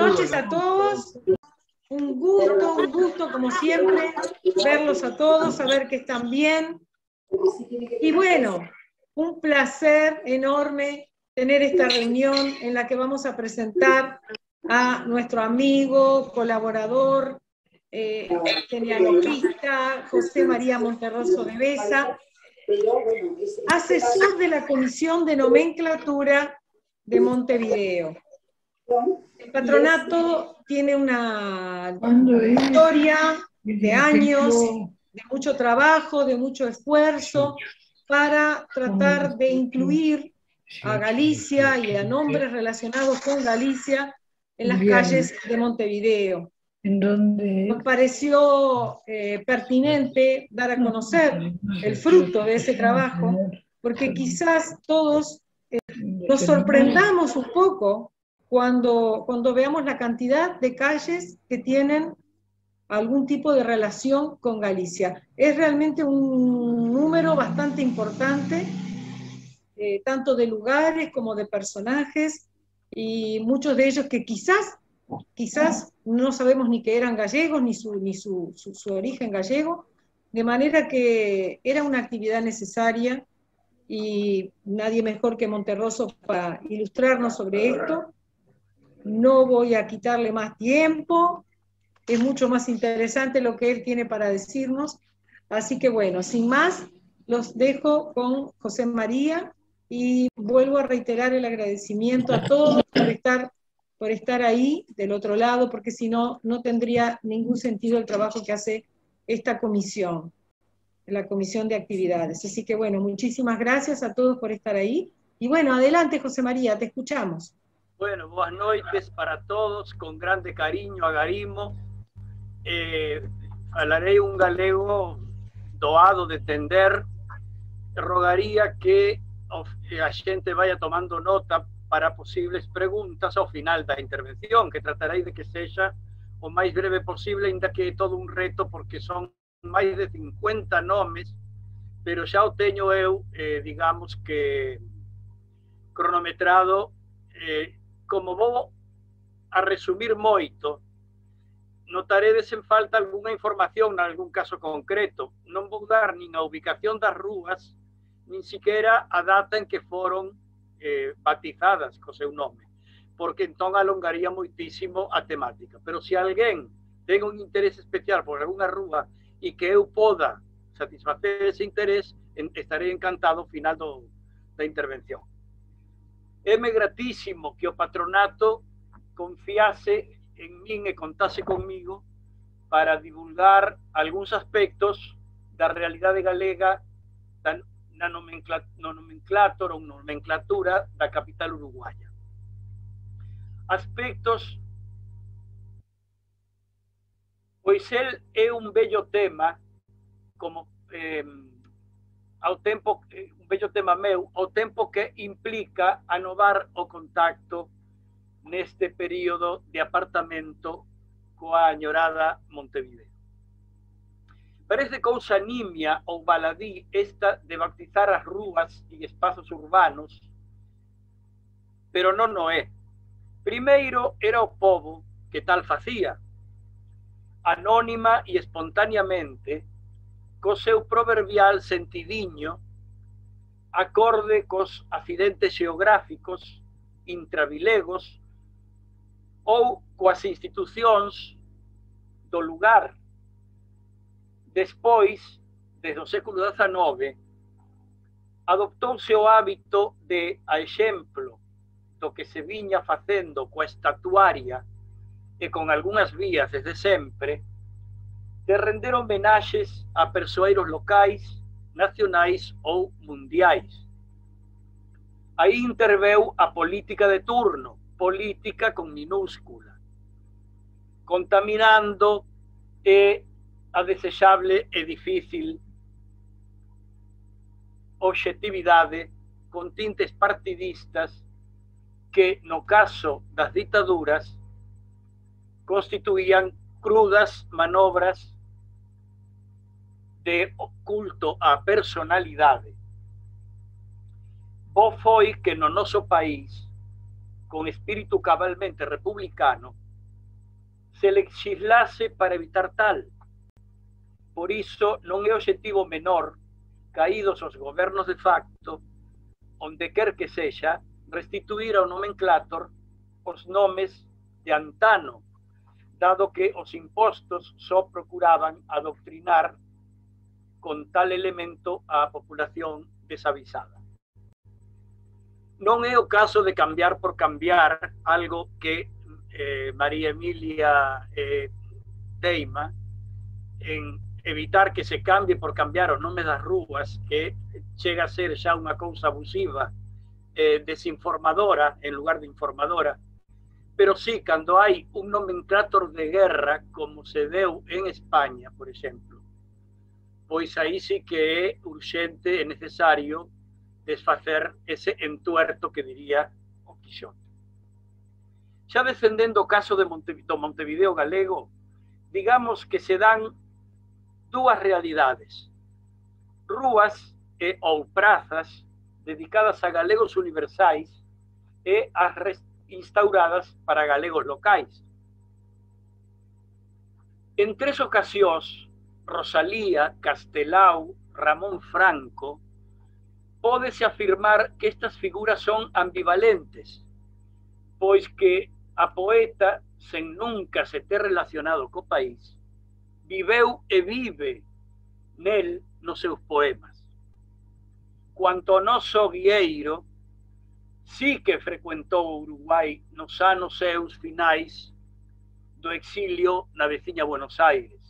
noches a todos. Un gusto, como siempre, verlos a todos, saber que están bien. Y bueno, un placer enorme tener esta reunión en la que vamos a presentar a nuestro amigo, colaborador, genealogista, José María Monterroso de Besa, asesor de la Comisión de Nomenclatura de Montevideo. El patronato tiene una historia de años, de mucho trabajo, de mucho esfuerzo, para tratar de incluir a Galicia y a nombres relacionados con Galicia en las calles de Montevideo. Nos pareció pertinente dar a conocer el fruto de ese trabajo, porque quizás todos nos sorprendamos un poco cuando veamos la cantidad de calles que tienen algún tipo de relación con Galicia. Es realmente un número bastante importante, tanto de lugares como de personajes, y muchos de ellos que quizás no sabemos ni que eran gallegos, ni su origen gallego, de manera que era una actividad necesaria, y nadie mejor que Monterroso para ilustrarnos sobre esto. No voy a quitarle más tiempo, es mucho más interesante lo que él tiene para decirnos, así que bueno, sin más, los dejo con José María, y vuelvo a reiterar el agradecimiento a todos por estar ahí del otro lado, porque si no, no tendría ningún sentido el trabajo que hace esta comisión, la comisión de actividades. Así que bueno, muchísimas gracias a todos por estar ahí, y bueno, adelante José María, te escuchamos. Bueno, boas noites para todos, con grande cariño, agarimo. Falarei un galego doado de entender. Rogaría que a xente vaya tomando nota para posibles preguntas ao final da intervención, que tratarei de que sexa o máis breve posible, ainda que é todo un reto, porque son máis de 50 nomes, pero xa o teño eu, digamos que cronometrado. Como vou a resumir moito, notaredes en falta algunha información nalgún caso concreto. Non vou dar nin a ubicación das rúas, nin siquiera a data en que foron batizadas co seu nome, porque entón alongaría moitísimo a temática. Pero se alguén ten un interés especial por algunha rúa e que eu poda satisfacer ese interés, estarei encantado ao final da intervención. É-me gratísimo que o patronato confiase en min e contase conmigo para divulgar algúns aspectos da realidade galega na nomenclatura da capital uruguaya. Aspectos, pois el é un bello tema, como ao tempo, un bello tema meu, ao tempo que implica anovar o contacto neste período de apartamento coa añorada Montevideo. Parece cousa nimia ou baladí esta de bautizar as rúas e espazos urbanos, pero non o é. Primeiro era o pobo que tal facía, anónima e espontaneamente, co seu proverbial sentidiño, acorde cos accidentes xeográficos, intravilegos, ou coas institucións do lugar. Despois, desde o século XIX, adoptouse o hábito de, a exemplo do que se viña facendo coa estatuaria e con algunhas vías desde sempre, de render homenaxes a persoeiros locais, nacionais ou mundiais. Aí interveu a política de turno, política con minúscula, contaminando a desexable e difícil obxectividade con tintes partidistas que, no caso das ditaduras, constituían crudas manobras de culto á personalidade. Bo foi que no noso país, con espírito cabalmente republicano, se legislase para evitar tal. Por iso non é obxectivo menor, caídos os gobernos de facto, onde quer que sexa, restituir ao nomenclator os nomes de antano, dado que os impostos só procuraban adoctrinar con tal elemento a población desavisada. Non é o caso de cambiar por cambiar, algo que María Emilia teima en evitar que se cambie por cambiar os nomes das rúas, que chega a ser xa unha cousa abusiva, desinformadora en lugar de informadora. Pero sí, cando hai un nomenclator de guerra, como se deu en España, por exemplo, pois aí sí que é urxente e necesario desfacer ese entuerto que diría o Quixote. Xa defendendo o caso de Montevideo galego, digamos que se dan dúas realidades: rúas ou prazas dedicadas a galegos universais e as instauradas para galegos locais. En 3 ocasións, Rosalía, Castelao, Ramón Franco, pódese afirmar que estas figuras son ambivalentes, pois que a poeta, sen nunca se ter relacionado co país, viveu e vive nel nos seus poemas. Cuanto ao noso Guieiro, sí que frecuentou o Uruguai nos anos seus finais do exilio na veciña Buenos Aires.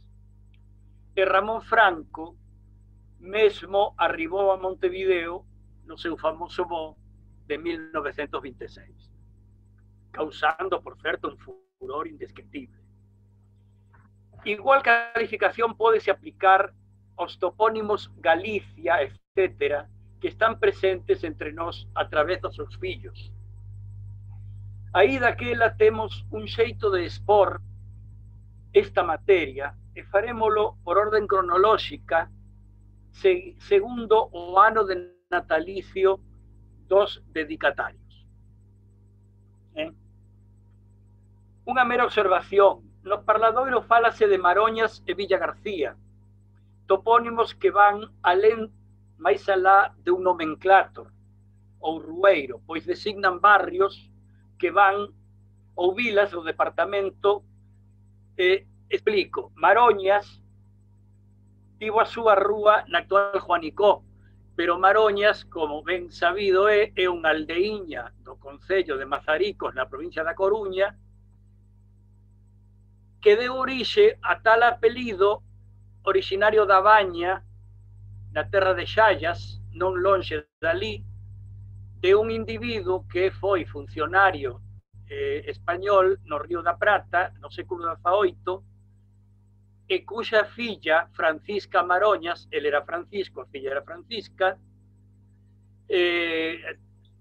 E Ramón Franco mesmo arribou a Montevideo no seu famoso voo de 1926, causando, por certo, un furor indescriptible. Igual calificación pódese aplicar aos topónimos Galicia, etc., que están presentes entre nós a través dos seus fillos. Aí daquela temos un xeito de expor esta materia e farémolo por orden cronolóxica segundo o ano de natalicio dos dedicatarios. Unha mera observación: no parladoiro fálase de Maroñas e Villa García, topónimos que van alén, máis alá de un nomenclator ou rueiro, pois designan barrios que van ou vilas do departamento. Explico: Maroñas tivo a súa rúa na actual Juanicó, pero Maroñas, como ben sabido é unha aldeiña do concello de Mazaricos na provincia da Coruña, que deu orixe a tal apelido originario da Baña, na terra de Xallas, non lonxe dali, de un individuo que foi funcionario español no Río da Prata no século XVIII, e cuxa filla, Francisca Maroñas, ele era Francisco, a filla era Francisca, e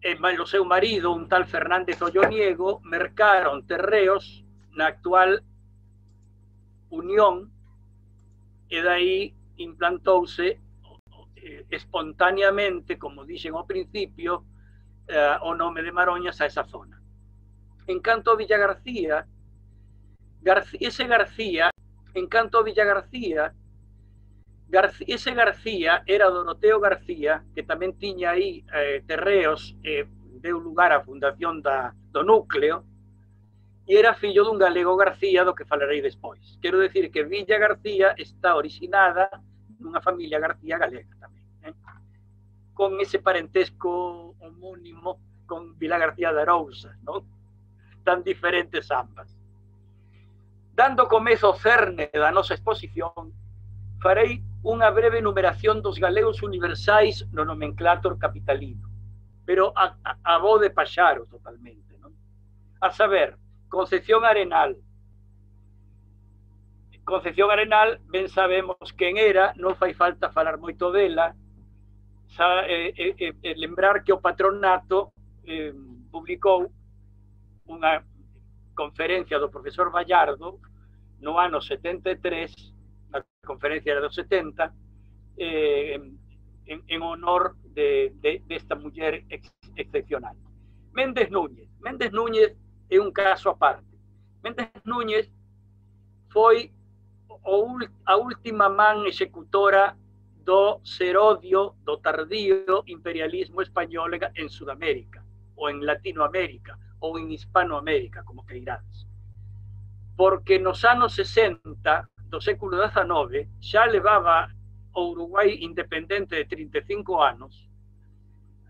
o seu marido, un tal Fernández Olloniego, mercaron terreos na actual Unión, e dai implantouse espontáneamente, como dixen ao principio, o nome de Maroñas a esa zona. En canto a Villa García, ese García era Doroteo García, que tamén tiña aí terreos, deu lugar á fundación do núcleo, e era fillo dun galego García, do que falarei despois. Quero decir que Villa García está originada nunha familia García galega tamén, con ese parentesco homónimo con Vila García de Arousa, non? Tan diferentes ambas. Dando comezo ao cerne da nosa exposición, farei unha breve numeración dos galegos universais no nomenclator capitalino, pero a voz de paxaro totalmente, non? A saber, Concepción Arenal. Concepción Arenal, ben sabemos quen era, non fai falta falar moito dela, lembrar que o patronato publicou unha conferencia do profesor Vallardo no ano 73, a conferencia era do 70, en honor desta muller excepcional. Méndez Núñez é un caso aparte. Méndez Núñez foi a última man executora do serodio, do tardío imperialismo español en Sudamérica, ou en Latinoamérica, ou en Hispanoamérica, como que irades. Porque nos anos 60 do século XIX xa levaba o Uruguai independente de 35 anos.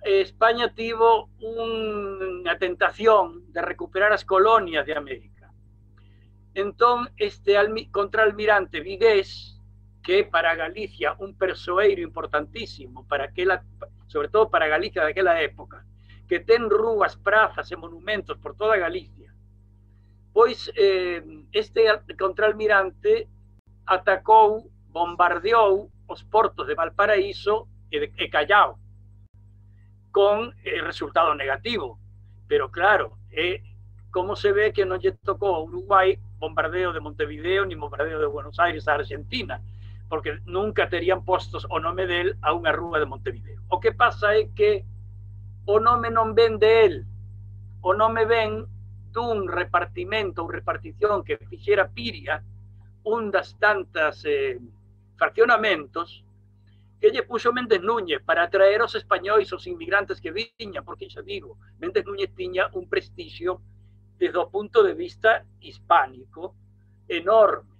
España tivo unha tentación de recuperar as colonias de América. Entón, este contraalmirante Vigués, que para Galicia un persoeiro importantísimo, sobre todo para Galicia daquela época, que ten rúas, prazas e monumentos por toda Galicia, pois este contraalmirante atacou, bombardeou os portos de Valparaíso e Callao, con resultado negativo. Pero claro, como se ve que non lle tocou a Uruguai bombardeo de Montevideo ni bombardeo de Buenos Aires a Argentina, porque nunca terían postos o nome del a unha rúa de Montevideo. O que pasa é que o nome non ven de él, o nome ven dun repartimento ou repartición que fixera Piria, un das tantas fraccionamentos que lle puxo Méndez Núñez para atraer aos españois, os inmigrantes que viñan, porque xa digo, Méndez Núñez tiña un prestixio desde o punto de vista hispánico enorme,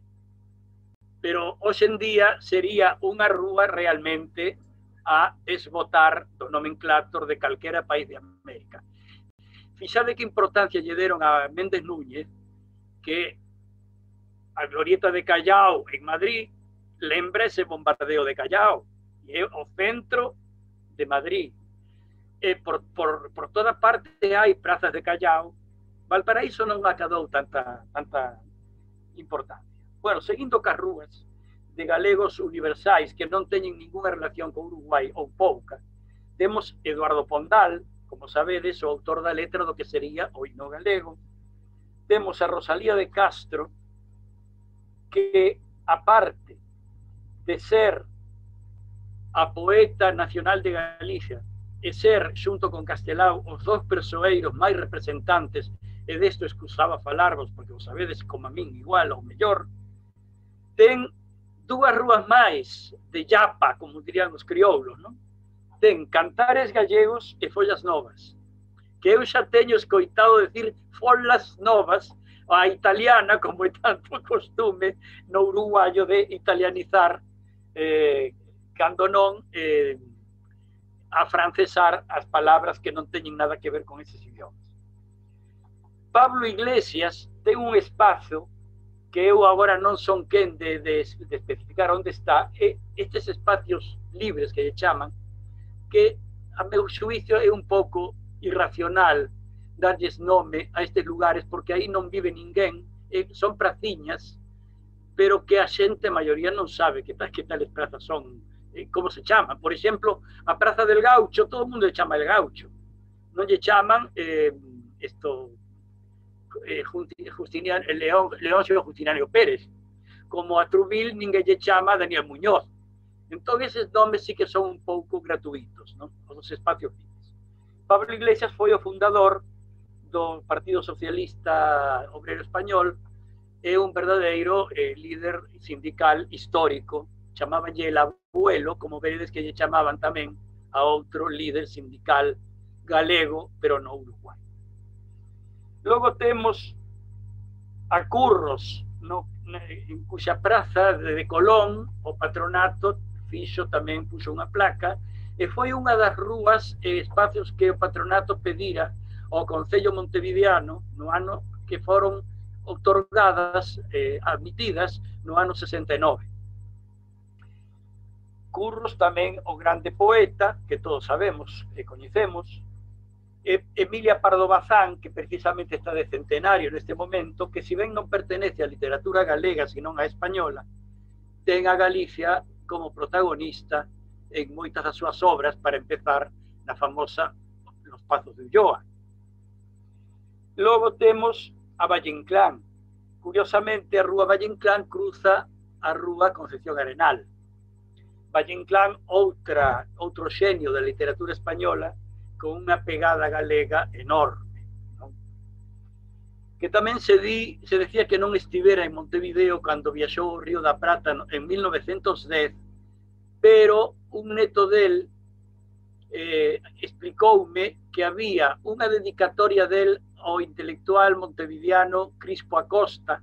pero hoxe en día sería unha rúa realmente a desbotar do nomenclator de calquera país de América. Fixade que importancia lle deron a Méndez Núñez que a glorieta de Callao en Madrid lembra ese bombardeo de Callao, e é o centro de Madrid. Por toda parte hai prazas de Callao. Valparaíso non acadou tanta importancia. Bueno, seguindo cas rúas de galegos universais que non teñen ninguna relación con Uruguai ou pouca, temos Eduardo Pondal, como sabedes, o autor da letra do que sería o himno galego. Temos a Rosalía de Castro, que aparte de ser a poeta nacional de Galicia e ser, xunto con Castelao, os dos persoeiros máis representantes, e desto excusaba falarvos, porque vos sabedes como a min igual ou mellor, ten dúas rúas máis de Yapa, como dirían os crioulos, non? Ten Cantares Gallegos e Follas Novas, que eu xa teño escoitado decir Follas Novas a italiana, como é tanto costume no uruguayo de italianizar cando non afrancesar as palabras que non teñen nada que ver con eses idiomas. Pablo Iglesias ten un espazo que eu agora non son quen de especificar onde está, e estes espacios libres que lle chaman, que a meu xuicio é un pouco irracional darlles nome a estes lugares, porque aí non vive ninguén, son praciñas, pero que a xente, a maioría, non sabe que tales prazas son, como se chaman. Por exemplo, a Praza del Gaucho, todo o mundo lle chama el Gaucho, non lle chaman Leoncio Justiniano Pérez, como a Trubil ninguén lle chama Daniel Muñoz. Entón, eses nomes sí que son un pouco gratuitos, non? Os espacios libres. Pablo Iglesias foi o fundador do Partido Socialista Obrero Español, é un verdadeiro líder sindical histórico, chamabanlle el abuelo, como veredes que lle chamaban tamén a outro líder sindical galego, pero no Uruguai. Logo temos a Curros, en cuxa praza de Colón, o patronato fixo tamén, puxo unha placa, e foi unha das rúas e espacios que o patronato pedira ao Concello Montevideano no ano que foron outorgadas, admitidas no ano 69. Curros tamén o grande poeta, que todos sabemos e coñecemos, Emilia Pardo Bazán, que precisamente está de centenario neste momento, que si ben non pertenece á literatura galega, senón á española, ten a Galicia como protagonista en moitas das súas obras, para empezar na famosa Los Pazos de Ulloa. Logo temos a Valle Inclán. Curiosamente, a rúa Valle Inclán cruza a rúa Concepción Arenal. Valle Inclán, outro xenio da literatura española, con unha pegada galega enorme, non? que tamén se decía que non estivera en Montevideo cando viaxou ao Río da Prata en 1910, pero un neto del explicoume que había unha dedicatoria del ao intelectual montevideano Crispo Acosta,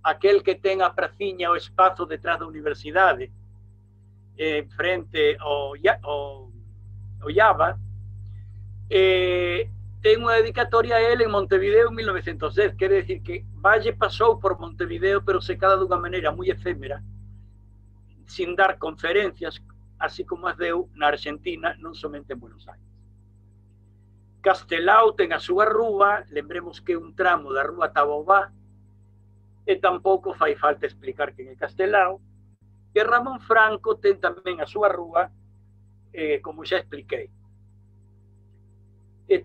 aquel que ten a praciña o espazo detrás da universidade, frente ao Java, ten unha dedicatoria a él en Montevideo en 1910, quere decir que Valle pasou por Montevideo, pero secada dunha maneira moi efémera, sin dar conferencias, así como as deu na Argentina, non somente en Buenos Aires. Castelao ten a súa rúa, lembremos que é un tramo da rúa Tabobá, e tampouco fai falta explicar quen é Castelao, e Ramón Franco ten tamén a súa rúa, como xa expliquei. E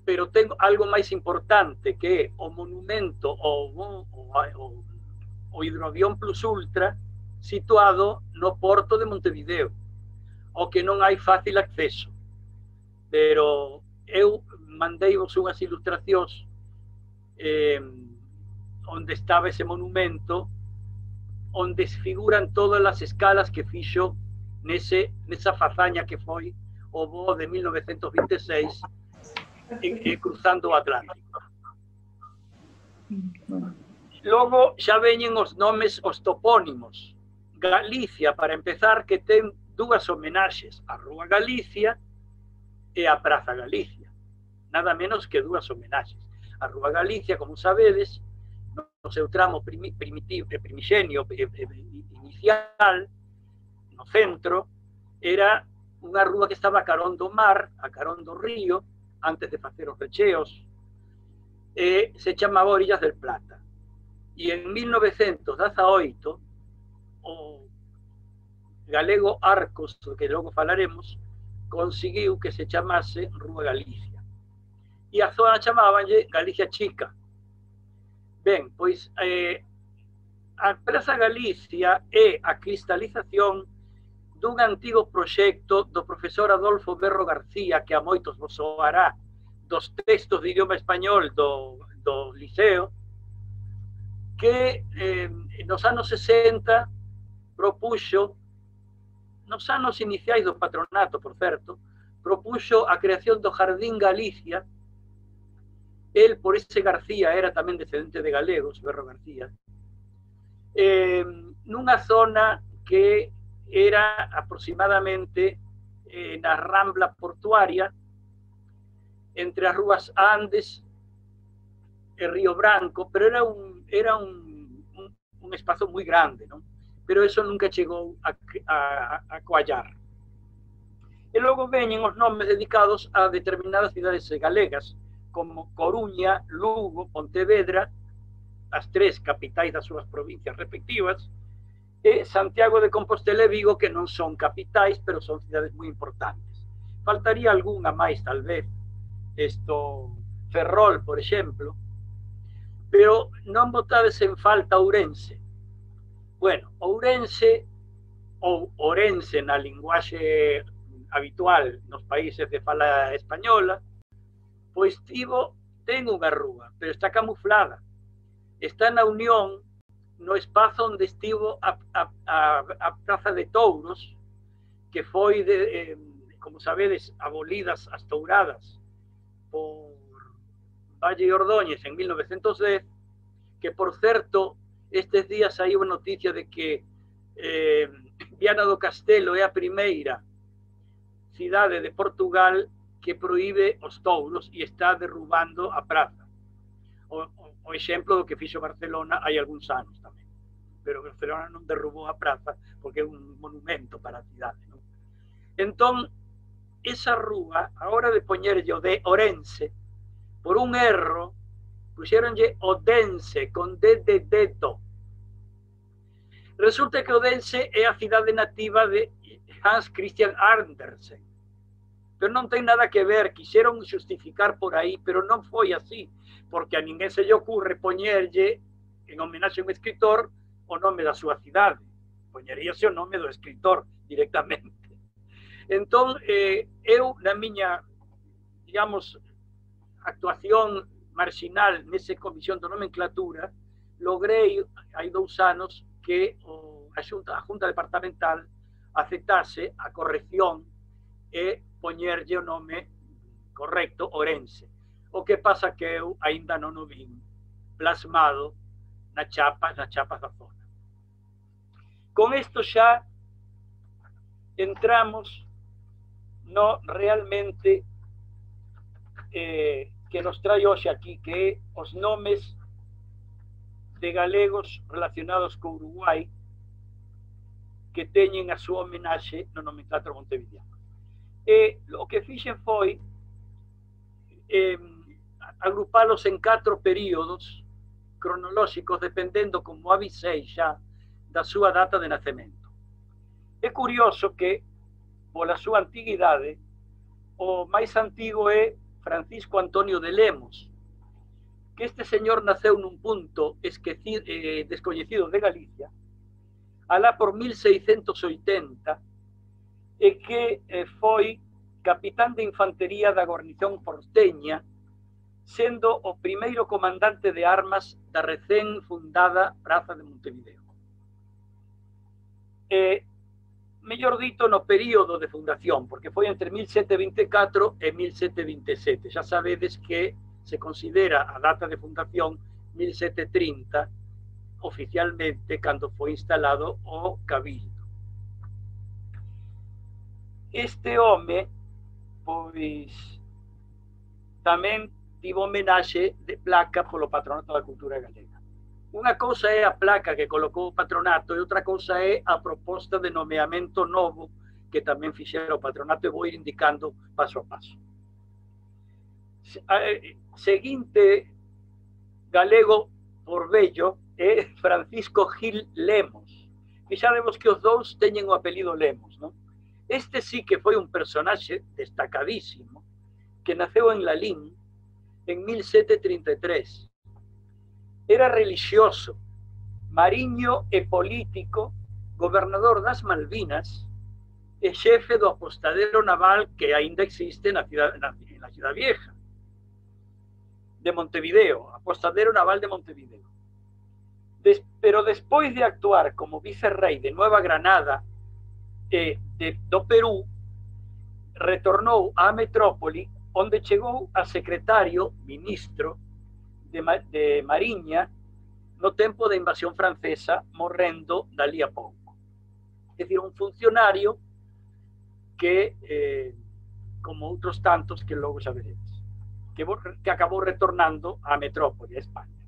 pero ten algo máis importante, que é o monumento o hidroavión Plus Ultra, situado no porto de Montevideo, ao que non hai fácil acceso. Pero eu mandeivos unhas ilustracións onde estaba ese monumento, onde figuran todas as escalas que fixo nesa fazaña que foi o voo de 1926, cruzando o Atlántico. Logo xa veñen os nomes, os topónimos. Galicia, para empezar, que ten dúas homenaxes, a Rúa Galicia e a Praza Galicia. Nada menos que dúas homenaxes. A Rúa Galicia, como sabedes, no seu tramo primixenio inicial, no centro, era unha rúa que estaba a carón do mar, a carón do río, antes de facer os recheos, se chamaba Orillas del Plata. E en 1918, o galego Arcos, do que logo falaremos, conseguiu que se chamase Rúa Galicia. E a zona chamábanlle Galicia Chica. Ben, pois a Praza Galicia é a cristalización dun antigo proxecto do profesor Adolfo Berro García, que a moitos vos soará dos textos de idioma español do Liceo, que nos anos 60 propuxo, nos anos iniciais do patronato, por certo, propuxo a creación do Jardín Galicia. El, por ese García, era tamén descendente de galegos, Berro García, nunha zona que era aproximadamente na Rambla Portuaria, entre as rúas Andes e Río Branco, pero era un espazo moi grande, non? Pero eso nunca chegou a coallar. E logo veñen os nomes dedicados a determinadas cidades galegas, como Coruña, Lugo, Pontevedra, as tres capitais das súas provincias respectivas, e Santiago de Compostela e Vigo, que non son capitais, pero son cidades moi importantes. Faltaría algunha máis, tal vez, Ferrol, por exemplo, pero non botades en falta Ourense. Bueno, Ourense, ou Orense na linguaxe habitual nos países de fala española, pois ten unha rúa, pero está camuflada. Está na Unión, no espazo onde estivo a Praza de Touros, que foi, como sabedes, abolidas as touradas por Valle e Ordóñez en 1910, que, por certo, estes días hai unha noticia de que Viana do Castelo é a primeira cidade de Portugal que proíbe os touros e está derrubando a praza. O exemplo do que fixo Barcelona hai algúns anos tamén. Pero Barcelona non derrubou a praza porque é un monumento para a cidade, non? Entón, esa rúa, a hora de poñerlle o de Orense, por un erro, puxeronlle Odense, con D de dedo. Resulta que Odense é a cidade nativa de Hans Christian Andersen. Pero non ten nada que ver, quixeron justificar por aí, pero non foi así, porque a ninguén se lle ocurre poñerlle, en homenaxe a un escritor, o nome da súa cidade. Poñeríase o nome do escritor directamente. Entón, eu, na miña, digamos, actuación marginal nesa comisión de nomenclatura, logrei hai 2 anos que a Junta Departamental aceptase a corrección e poñerlle o nome correcto Ourense. O que pasa que eu aínda non o vin plasmado nas chapas da zona. Con isto xa entramos no realmente que nos trae hoxe aquí, que é os nomes de galegos relacionados co Uruguai que teñen a súa homenaxe no nomenclátor montevideano. E o que fixen foi agrupalos en 4 períodos cronolóxicos, dependendo, como avisei xa, da súa data de nacemento. É curioso que, pola súa antiguidade, o máis antigo é Francisco Antonio de Lemos, que este señor naceu nun punto descoñecido de Galicia, alá por 1680, e que foi capitán de infantería da guarnición porteña, sendo o primeiro comandante de armas da recén fundada Praza de Montevideo. Mellor dito, no período de fundación, porque foi entre 1724 e 1727. Xa sabedes que se considera a data de fundación 1730, oficialmente, cando foi instalado o Cabildo. Este home, pois, tamén tivo homenaxe de placa polo Patronato da Cultura Galega. Unha cousa é a placa que colocou o patronato e outra cousa é a proposta de nomeamento novo que tamén fixera o patronato, e vou ir indicando paso a paso. Seguinte galego por vello é Francisco Gil Lemos. Fixadevos que os dous teñen o apelido Lemos, non? Este sí que foi un personaxe destacadísimo que naceu en Lalín en 1733. Era religioso, mariño e político, gobernador das Malvinas e xefe do apostadero naval que aínda existe na Ciudad Vieja de Montevideo, apostadero naval de Montevideo. Pero despois de actuar como vicerrei de Nueva Granada do Perú, retornou á metrópoli, onde chegou a secretario, ministro de Mariña, no tempo da invasión francesa, morrendo dali a pouco. É dicir, un funcionario que, como outros tantos que logo xa veredes, que acabou retornando á metrópoli, a España.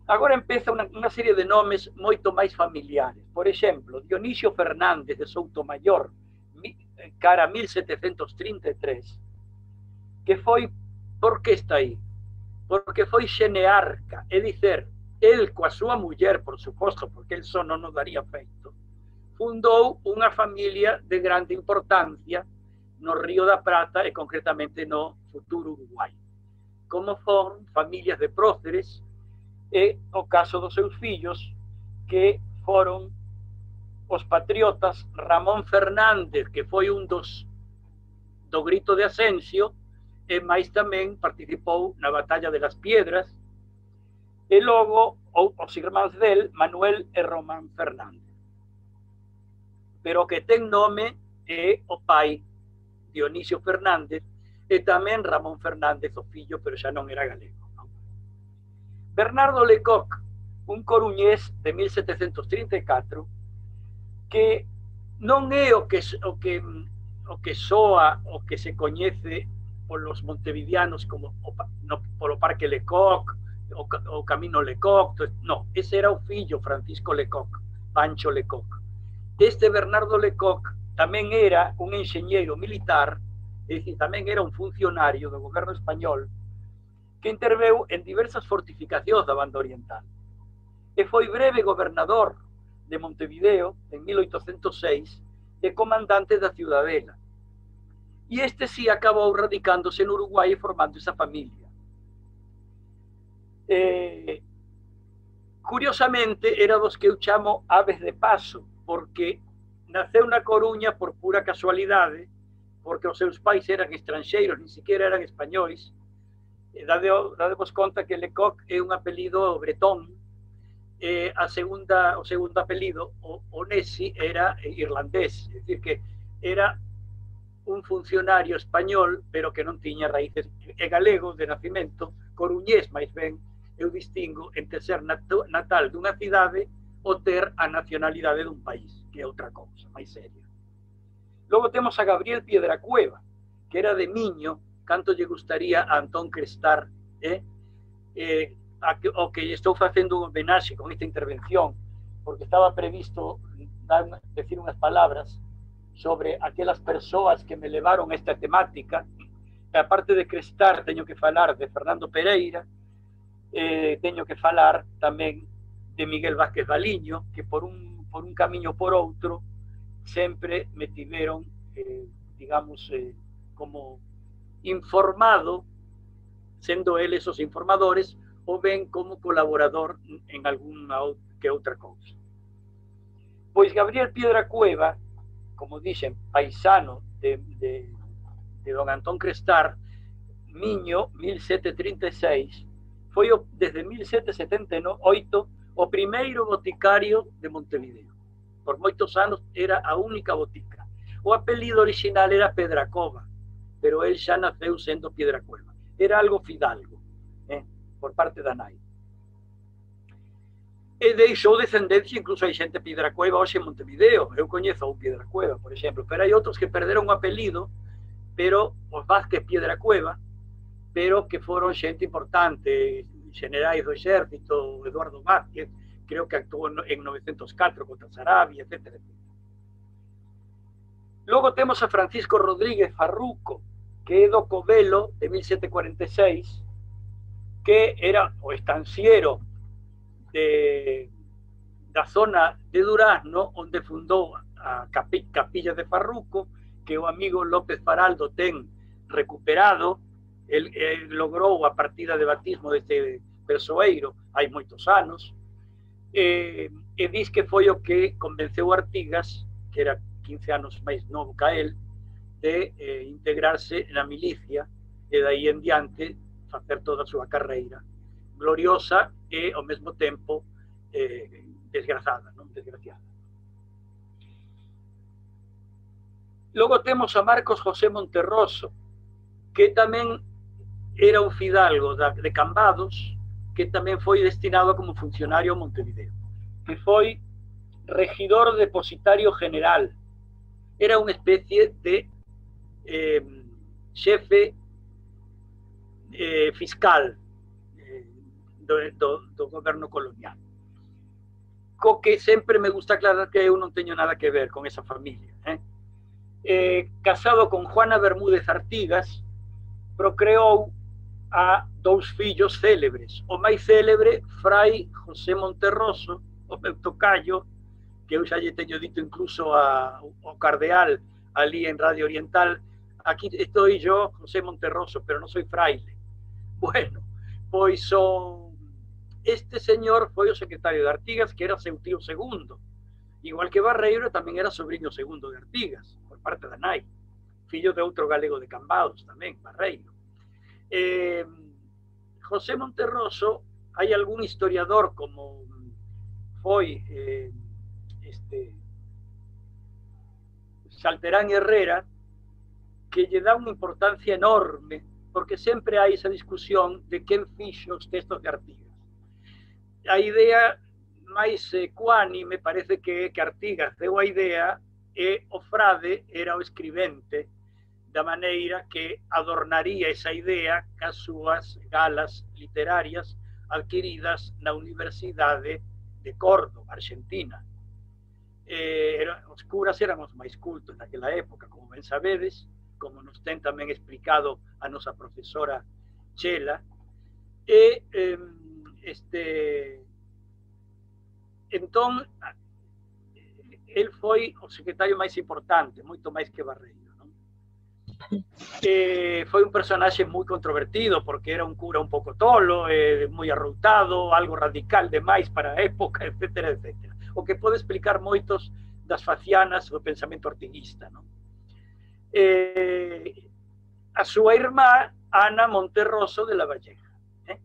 Agora empeza unha serie de nomes moito máis familiares. Por exemplo, Dionisio Fernández de Soutomayor, cara 1733, que foi, por que está aí? Porque foi xenearca, é dicer, el coa súa muller, por suposto, porque el só non o daría feito, fundou unha familia de grande importancia no Río da Prata e concretamente no futuro Uruguai, como foron familias de próceres e o caso dos seus fillos, que foron os patriotas Ramón Fernández, que foi un do Grito de Asensio, e máis tamén participou na Batalla de las Piedras, e logo os irmáns del, Manuel e Román Fernández. Pero o que ten nome é o pai, Dionisio Fernández, e tamén Ramón Fernández, o fillo, pero xa non era galego. Bernardo Lecoq, un coruñés de 1734, que non é o que soa, o que se coñece polos montevideanos como polo Parque Lecoq, o Camino Lecoq, no, ese era o fillo Francisco Lecoq, Pancho Lecoq. Este Bernardo Lecoq tamén era un enxeñeiro militar, é dicir, tamén era un funcionario do goberno español que interveu en diversas fortificacións da banda oriental. E foi breve gobernador de Montevideo en 1806 e comandante da Ciudadela. E este sí acabou radicándose en Uruguai e formando esa familia. Curiosamente, era dos que eu chamo aves de paso, porque naceu na Coruña por pura casualidade, porque os seus pais eran estranxeiros, ni siquiera eran españois, Dadevos conta que Lecoq é un apelido bretón, o segundo apelido, Onesi, era irlandés, é dicir que era un funcionario español, pero que non tiña raíces, é galego de nacimento, coruñés, máis ben, eu distingo entre ser natal dunha cidade ou ter a nacionalidade dun país, que é outra cousa, máis seria. Logo temos a Gabriel Piedracueva, que era de Miño, canto lle gustaría a Antón Crestar, o que estou facendo un homenaxe con esta intervención, porque estaba previsto decir unhas palabras sobre aquelas persoas que me levaron a esta temática. Aparte de Crestar, teño que falar de Fernando Pereira, teño que falar tamén de Miguel Vázquez Baliño, que por un camiño por outro sempre me tiveron, digamos, como informado, sendo eles os informadores, ou ben como colaborador en alguna que outra cousa. Pois Gabriel Piedracueva, como dixen, paisano de don Antón Crestar, Miño, 1736, foi desde 1778 o primeiro boticario de Montevideo. Por moitos anos era a única botica. O apelido original era Pedracova, pero él xa naceu sendo Piedracueva. Era algo fidalgo, por parte da nai. E deixou descendencia, incluso hai xente Piedracueva hoxe en Montevideo. Eu coñezo un Piedracueva, por exemplo, pero hai outros que perderon o apelido, pero os Vázquez Piedracueva, pero que foron xente importante, generais do exército, Eduardo Vázquez, creo que actuou en 904 contra Sarabia, etc. Logo temos a Francisco Rodríguez Farruco, que é do Covelo de 1746, que era o estanciero da zona de Durazno, onde fundou a Capilla de Farruco, que o amigo López Faraldo ten recuperado. El logrou a partida de batismo deste persoeiro hai moitos anos, e diz que foi o que convenceu Artigas, que era 15 anos máis novo que el, de integrarse na milicia e dai en diante facer toda a súa carreira gloriosa e ao mesmo tempo desgraciada, non desgraciada. Logo temos a Marcos José Monterroso, que tamén era un fidalgo de Cambados, que tamén foi destinado como funcionario a Montevideo, que foi regidor depositario general. Era unha especie de xefe fiscal do goberno colonial. Co que sempre me gusta aclarar que eu non teño nada que ver con esa familia. Casado con Juana Bermúdez Artigas, procreou a 2 fillos célebres. O máis célebre, Fray José Monterroso, o meu tocayo, que eu xa lle teño dito incluso ao cardeal ali en Radio Oriental, aquí estoy yo, José Monterroso, pero non soy fraile. Bueno, pois este señor foi o secretario de Artigas, que era seu tío segundo, igual que Barreiro tamén era sobrinho segundo de Artigas, por parte da nai, fillo de outro galego de Cambados tamén, Barreiro. José Monterroso, hai algún historiador como foi Salterán Herrera, que lle dá unha importancia enorme, porque sempre hai esa discusión de quen fixo os textos de Artigas. A idea máis cuánime parece que Artigas deu a idea e o frade era o escribente, da maneira que adornaría esa idea cas súas galas literarias adquiridas na Universidade de Córdoba, Argentina. Os curas éramos máis cultos naquela época, como ben sabedes, como nos ten tamén explicado a nosa profesora Chela, e entón el foi o secretario máis importante, moito máis que Barreiro, non? Foi un personaxe moi controvertido, porque era un cura un pouco tolo, moi arroutado, algo radical demais para a época, etcétera, etcétera. O que pode explicar moitos das facianas do pensamento artiguista, non? A súa irmá, Ana Monterroso de la Valleja. É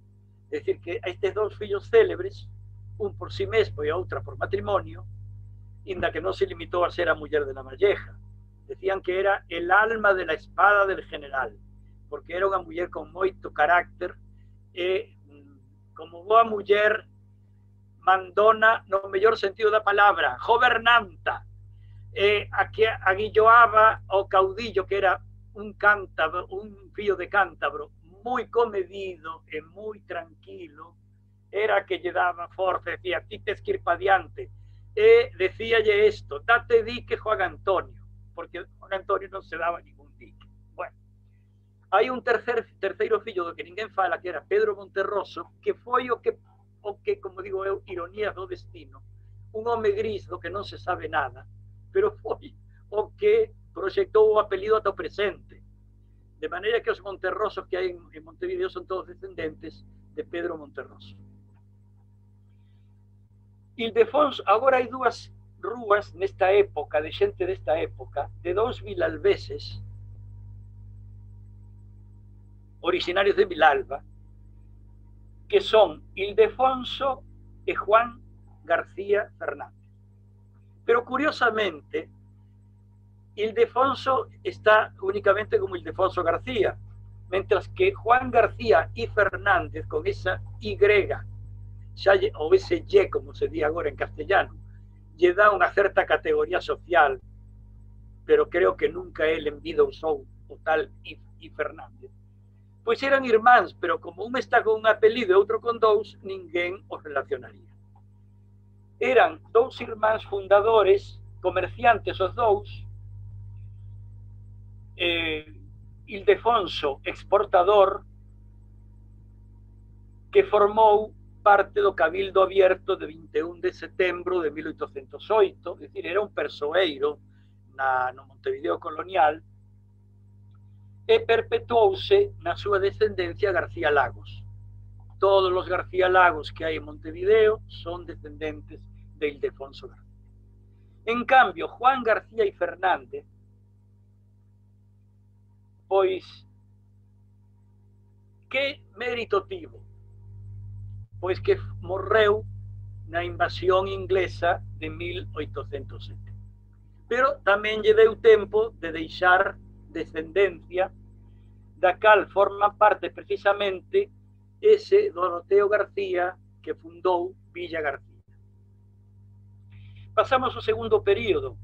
dicir, que estes dous fillos célebres, un por si mesmo e a outra por matrimonio, inda que non se limitou a ser a muller de la Valleja. Decían que era el alma de la espada del general, porque era unha muller con moito carácter e, como boa muller, mandona no mellor sentido da palabra, gobernanta, a que aguilloaba ao caudillo, que era un cántabro, un fillo de cántabro, moi comedido e moi tranquilo, era que lle daba forza, decía, ti tes que ir pa diante, e decíalle isto, date dique Juan Antonio, porque Juan Antonio non se daba ningún dique. Bueno, hai un terceiro fillo do que ninguén fala, que era Pedro Monterroso, que foi o que, como digo eu, ironía do destino, un home gris do que non se sabe nada, pero foi o que proxectou o apelido ata o presente. De maneira que os Monterrosos que hai en Montevideo son todos descendentes de Pedro Monterroso. Ildefonso, agora hai dúas rúas nesta época, de xente desta época, de dous vilalveses originarios de Vilalba, que son Ildefonso e Juan García Fernández. Pero curiosamente, Ildefonso está únicamente como Ildefonso García, mientras que Juan García y Fernández, con esa Y, o ese Y, como se dice ahora en castellano, lle dá unha certa categoría social, pero creo que nunca él en vida usou o tal Y Fernández. Pois eran irmáns, pero como un está con un apelido e outro con dous, ninguén os relacionaría. Eran dous irmáns fundadores, comerciantes os dous, Ildefonso, exportador, que formou parte do Cabildo Abierto de 21 de setembro de 1808, é dicir, era un persoeiro no Montevideo colonial, e perpetuouse na súa descendencia García Lagos. Todos os García Lagos que hai en Montevideo son descendentes de Ildefonso García. En cambio, Juan García y Fernández, pois, que mérito tivo? Pois que morreu na invasión inglesa de 1807. Pero tamén lle deu tempo de deixar descendencia da cal forma parte precisamente ese Doroteo García que fundou Villa García. Pasamos ao segundo período,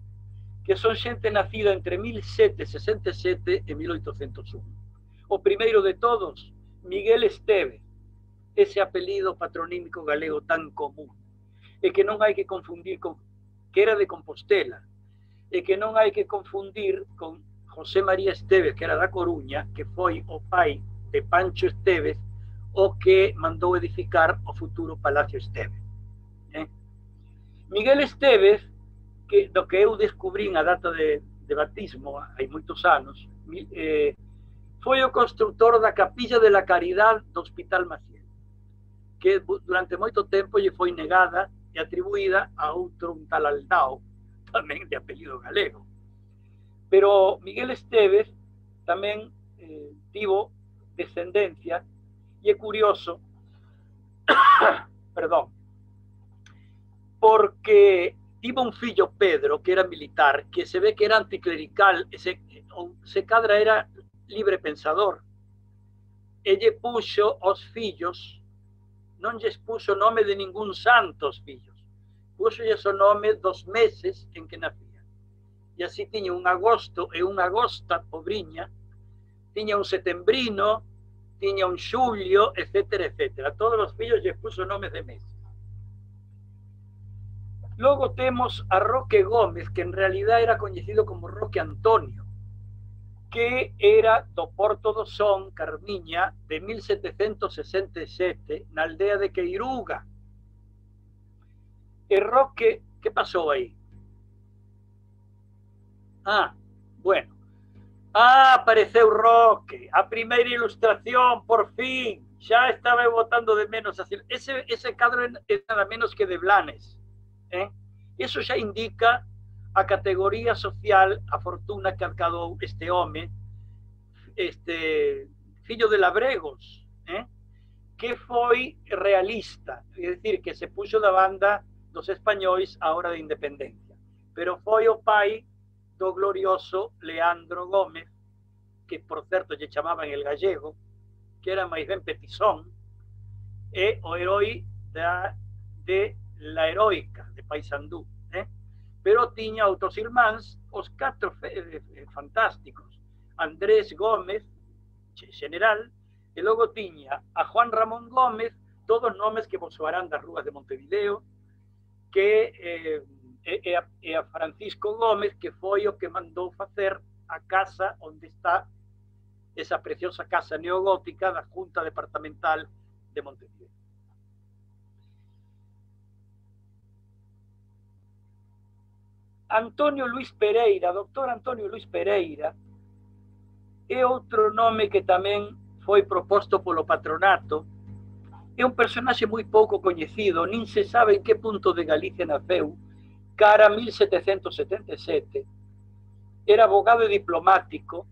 que son xente nacida entre 1767 e 1801. O primeiro de todos, Miguel Esteves, ese apelido patronímico galego tan común, e que non hai que confundir con, que era de Compostela, e que non hai que confundir con José María Esteves, que era da Coruña, que foi o pai de Pancho Esteves, o que mandou edificar o futuro Palacio Esteves. Miguel Esteves, que do que eu descubrín a data de batismo hai moitos anos, foi o constructor da Capilla de la Caridad do Hospital Maciel, que durante moito tempo lle foi negada e atribuída a outro un tal Aldao, tamén de apelido galego. Pero Miguel Esteves tamén tivo descendencia, e é curioso, perdón, porque tivo un fillo, Pedro, que era militar, que se ve que era anticlerical, se cadra era libre pensador, e lle puxo os fillos, non lles puxo nome de ningún santo os fillos, puxo o nome dos meses en que nacían. E así tiña un agosto e unha agosta, pobriña, tiña un setembrino, tiña un xulio, etcétera, etcétera. Todos os fillos lles puxo nomes de meses. Logo temos a Roque Gómez, que en realidad era coñecido como Roque Antonio, que era do Porto do Son, Carmiña, de 1767, na aldea de Queiruga. E Roque, que pasou aí? Bueno. Apareceu Roque, a primeira ilustración, por fin. Xa estaba eu botando de menos. Ese cadro é nada menos que de Blanes. Eso xa indica a categoría social, a fortuna que arcadou este home, fillo de Labregos, que foi realista, é dicir, que se puxo da banda dos españois a hora de independencia, pero foi o pai do glorioso Leandro Gómez, que por certo lle chamaban el gallego, que era máis ben petizón, e o heroi de la heroica de Paisandú, pero tiña outros irmáns, os 4 fantásticos, Andrés Gómez, general, e logo tiña a Juan Ramón Gómez, todos nomes que vos soarán das rúas de Montevideo, que e a Francisco Gómez, que foi o que mandou facer a casa onde está esa preciosa casa neogótica da Junta Departamental de Montevideo. Antonio Luis Pereira, doctor Antonio Luis Pereira, é outro nome que tamén foi proposto polo patronato. É un personaxe moi pouco coñecido, nin se sabe en que punto de Galicia naceu, cara 1777. Era abogado e diplomático,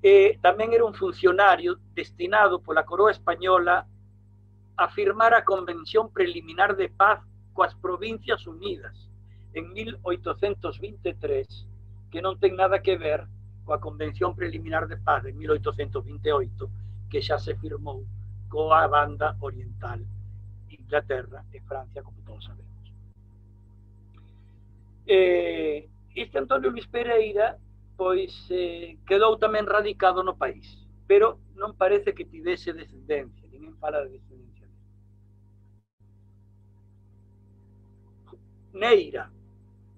e tamén era un funcionario destinado pola coroa española a firmar a Convención Preliminar de Paz coas Provincias Unidas en 1823, que non ten nada que ver coa Convención Preliminar de Paz de 1828, que xa se firmou coa banda oriental, Inglaterra e Francia, como todos sabemos. Este Antonio Luis Pereira pois quedou tamén radicado no país, pero non parece que tivese descendencia, ninguén fala de descendencia.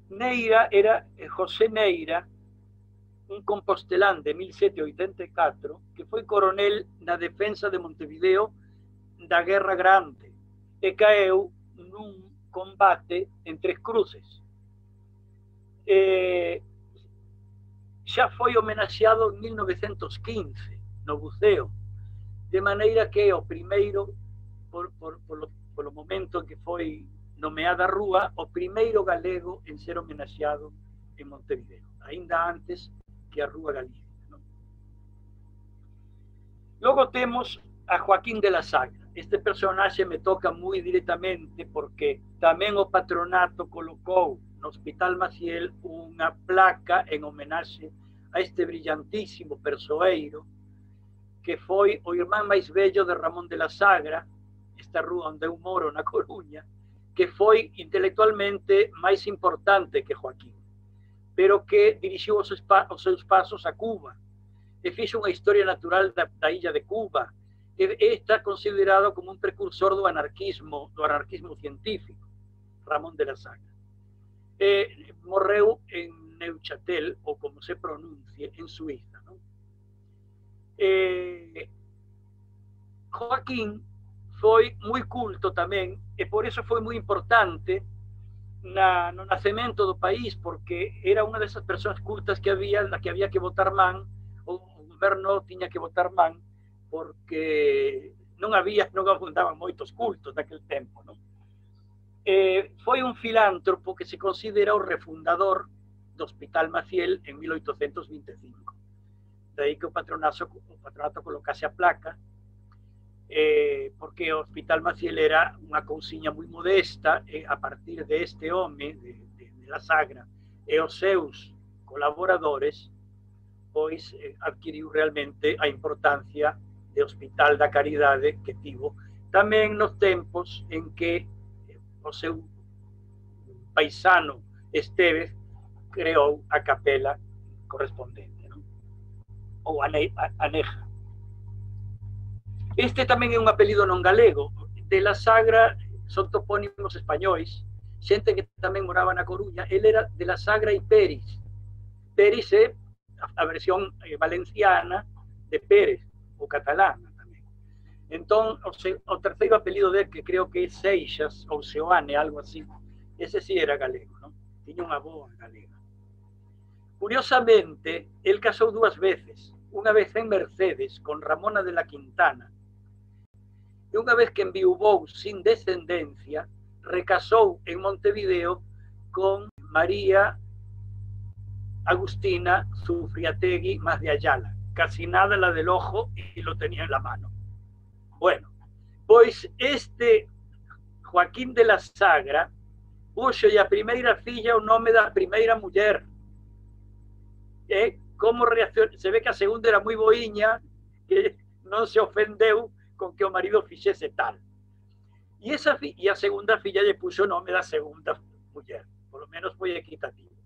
Neira era José Neira, un compostelán de 1784, que foi coronel na defensa de Montevideo da Guerra Grande e caeu nun combate en Tres Cruces. Xa foi homenaxeado en 1915 no buceo, de maneira que é o primeiro, polo momento que foi nomeada a rúa, o primeiro galego en ser homenaxeado en Montevideo, aínda antes que a Rúa Galicia, non? Logo temos a Joaquín de la Sagra. Este personaxe me toca moi directamente porque tamén o patronato colocou no Hospital Maciel unha placa en homenaxe a este brillantísimo persoeiro que foi o irmán máis vello de Ramón de la Sagra, esta rúa onde eu moro na Coruña, que foi intelectualmente máis importante que Joaquín, pero que dirixiu os seus pasos a Cuba e fixo unha historia natural da illa de Cuba. Está considerado como un precursor do anarquismo científico, Ramón de la Sagra. Morreu en Neuchâtel, ou como se pronuncie, en Suiza, non? Joaquín foi moi culto tamén, e por iso foi moi importante no nacemento do país, porque era unha desas persoas cultas que había, na que había que botar man, o goberno tiña que botar man, porque non abundaban moitos cultos naquele tempo, non? Foi un filántropo que se considera o refundador do Hospital Maciel en 1825. Daí que o patronato colocase a placa, porque o Hospital Maciel era unha cousiña moi modesta, e a partir deste home, de la Sagra, e os seus colaboradores, pois adquiriu realmente a importancia de Hospital da Caridade que tivo tamén nos tempos en que o seu paisano Estévez creou a capela correspondente, non? Ou aneja. Este tamén é un apelido non galego. De la Sagra son topónimos españois, xente que tamén moraba na Coruña. El era de la Sagra e Peris. Peris é a versión valenciana de Pérez, ou catalana tamén. Entón, o terceiro apelido dele, que creo que é Seixas, ou Seoane, algo así, ese sí era galego, non? Tiña unha boa galega. Curiosamente, el casou 2 veces, unha vez en Mercedes, con Ramona de la Quintana, e unha vez que enviuvou sin descendencia, recasou en Montevideo con María Agustina Zufriategui Mas de Ayala, casi nada la del ojo y lo tenía en la mano. Bueno, pois este Joaquín de la Sagra puxo a primeira filla o nome da primeira muller. Como reacciona? Se ve que a segunda era moi boiña, que non se ofendeu con que o marido fixese tal. E a segunda filla lle puxo o nome da segunda muller, por lo menos foi equitativo.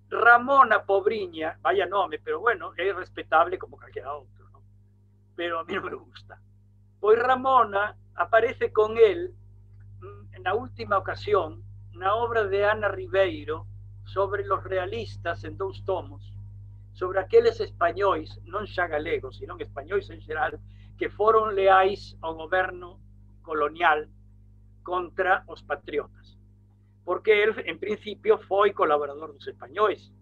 Ramona, pobriña, vaya nome, pero bueno, é respetable como calquera outro, ¿no? Pero a mí non me gusta. Pois Ramona aparece con él na última ocasión na obra de Ana Ribeiro sobre los realistas en 2 tomos, sobre aqueles españois, non xa galegos, sino españois en xeral, que foron leais ao goberno colonial contra os patriotas. Porque él, en principio, foi colaborador dos españois,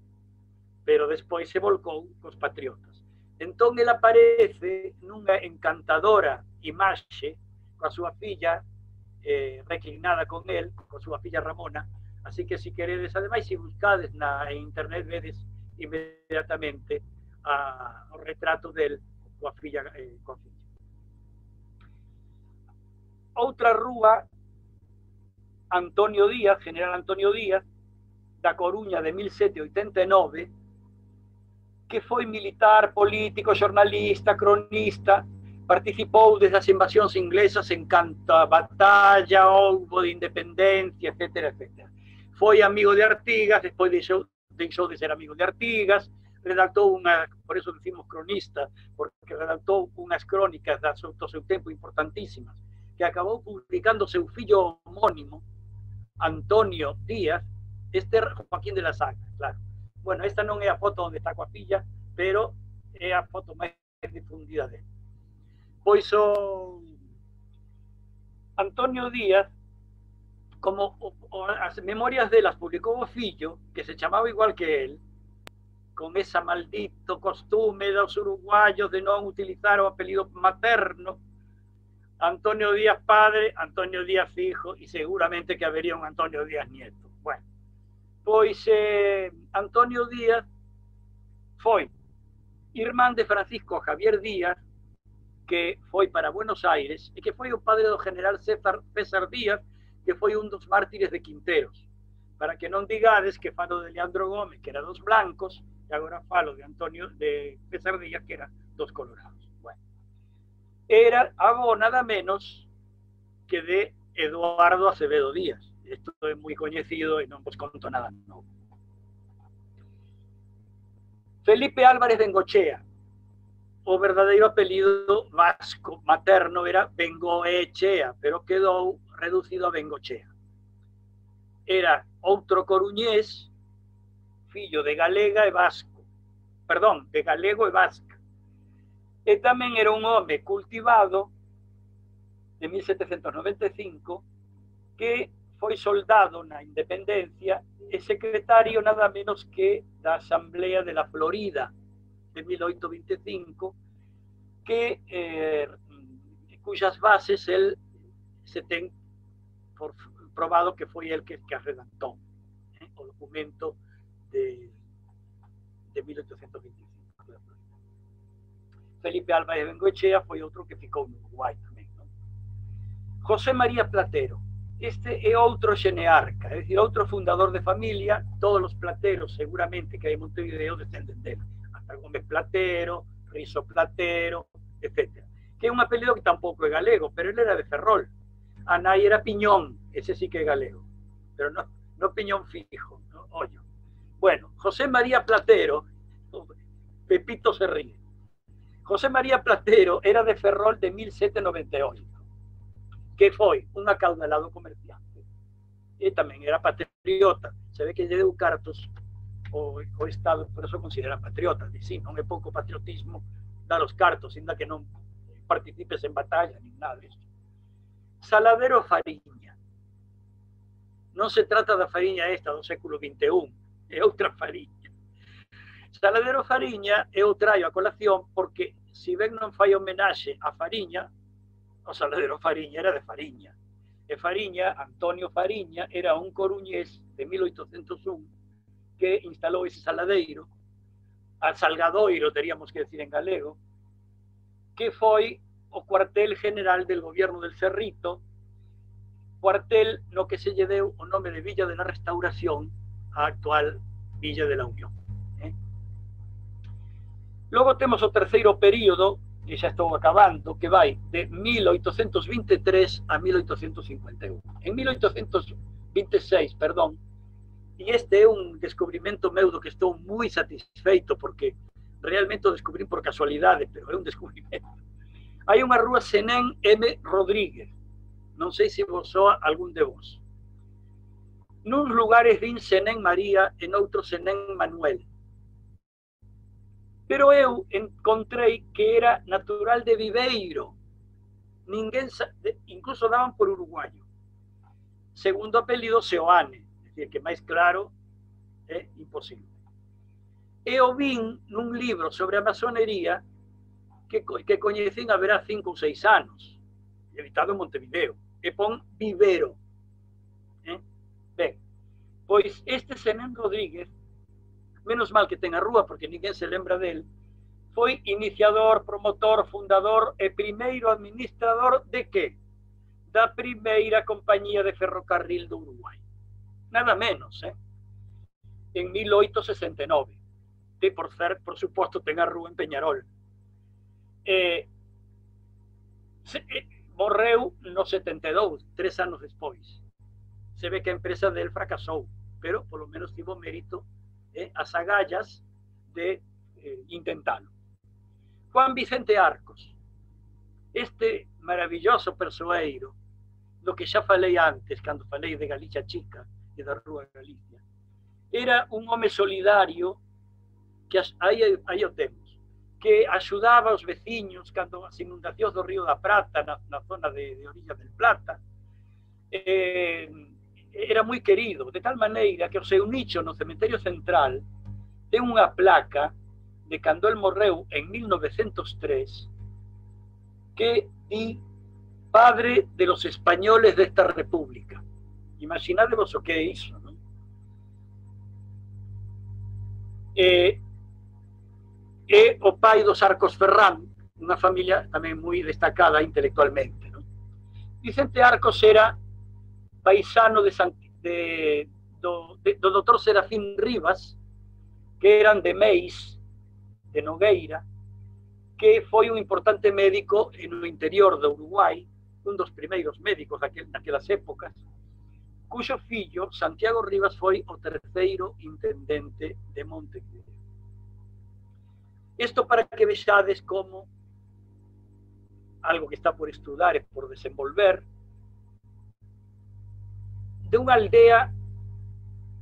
pero despois se volcou cos patriotas. Entón, ele aparece nunha encantadora imaxe coa súa filla reclinada con él, con súa filla Ramona. Así que, se queredes, ademais, se buscades na internet, vedes inmediatamente o retrato del coa filla. Outra rúa, Antonio Díaz, General Antonio Díaz, da Coruña de 1789, que foi militar, político, xornalista, cronista, participou desde as invasións inglesas en canta batalla, houbo de independencia, etc. Foi amigo de Artigas, despois deixou de ser amigo de Artigas, redactou por eso decimos cronista, porque redactou unhas crónicas do seu tempo importantísimas, que acabou publicando seu fillo homónimo, Antonio Díaz, este Joaquín de la Sagra, claro. Bueno, esta non é a foto onde está coa filla, pero é a foto máis difundida dele. Pois o Antonio Díaz, como as memorias delas publicou o fillo, que se chamaba igual que él, con esa maldito costume dos uruguayos de non utilizar o apelido materno, Antonio Díaz padre, Antonio Díaz hijo, y seguramente que habería un Antonio Díaz nieto. Bueno, pois Antonio Díaz foi irmán de Francisco Javier Díaz, que foi para Buenos Aires, e que foi o padre do general César Díaz, que foi un dos mártires de Quinteros. Para que non digades que falo de Leandro Gómez, que era dos blancos, e agora falo de César Díaz, que era dos colorados. Bueno, era algo nada menos que de Eduardo Acevedo Díaz. Isto é moi coñecido e non vos conto nada novo. Felipe Álvarez Bengochea, o verdadeiro apelido vasco materno era Bengoechea, pero quedou reducido a Bengochea. Era outro coruñés, fillo de galega e vasco, perdón, de galego e vasca. E tamén era un home cultivado de 1795 que foi soldado na independencia e secretario nada menos que da Asamblea de la Florida de 1825, que cuyas bases él se ten probado que foi el que redactou o documento de 1825. Felipe Álvarez Bengoechea foi outro que ficou no Uruguai tamén, non? José María Platero, este é outro xenearca, é dicir, outro fundador de familia. Todos os plateros seguramente que hai en Montevideo descenden dele, hasta Gómez Platero, Riso Platero, etc. Que é un apelido que tampouco é galego, pero ele era de Ferrol. A nai era Piñón, ese sí que é galego, pero no Piñón fijo, no ollo. Bueno, José María Platero, Pepito se ríe. José María Platero era de Ferrol de 1798, que foi un acaudalado comerciante. E tamén era patriota. Se ve que lle deu cartos o Estado, por eso considera patriota. E sí, non é pouco patriotismo dar os cartos, ainda que non participes en batalla, nin nada disso. Saladero Fariña. Non se trata da Fariña esta do século XXI, é outra Fariña. Saladero Fariña eu traio a colación porque, se ben non fai homenaxe a Fariña, o Saladero Fariña era de Fariña. E Fariña, Antonio Fariña, era un coruñés de 1801 que instalou ese saladeiro a Salgadoiro, teríamos que decir en galego, que foi o cuartel general del gobierno del Cerrito, cuartel no que se lle deu o nome de Villa de la Restauración a actual Villa de la Unión. Logo temos o terceiro período, que xa estou acabando, que vai de 1823 a 1851. En 1826, perdón, e este é un descubrimento meu do que estou moi satisfeito, porque realmente o descubrí por casualidade, pero é un descubrimento. Hai unha rúa Senén M. Rodríguez, non sei se vos soa algún de vos. Nuns lugares din Senén María, en outros Senén Manuel. Pero eu encontrei que era natural de Viveiro. Ninguén, incluso daban por uruguayo. Segundo apelido, Seoane. É dicir, que máis claro é imposible. E o vin nun libro sobre a masonería que coñecín haberá 5 ou 6 anos, editado en Montevideo, e pon Vivero. Ben, pois este Senén Rodríguez, menos mal que ten a rúa, porque ninguén se lembra del, foi iniciador, promotor, fundador e primeiro administrador de que? Da primeira compañía de ferrocarril do Uruguai. Nada menos, en 1869. Que, por suposto, ten a rúa en Peñarol. Morreu no 72, 3 anos despois. Se ve que a empresa del fracasou, pero polo menos tivo mérito as agallas de intentalo. Juan Vicente Arcos, este maravilloso persoeiro, do que xa falei antes, cando falei de Galicia Chica e da Rúa Galicia, era un home solidario que aí o temos, que axudaba aos veciños cando as inundacións do Río da Prata na zona de Orilla del Plata. Era moi querido, de tal maneira que o seu nicho no Cementerio Central ten unha placa de cando el morreu en 1903 que di padre de los españoles desta república. Imaginadevos o que é iso, non? É o pai dos Arcos Ferrán, unha familia tamén moi destacada intelectualmente, non? Vicente Arcos era paisano do Dr. Serafín Rivas, que eran de Meis, de Nogueira, que foi un importante médico no interior do Uruguai, un dos primeiros médicos naquelas épocas, cuxo fillo, Santiago Rivas, foi o terceiro intendente de Montevideo. Isto para que vexades como algo que está por estudar e por desenvolver, de unha aldea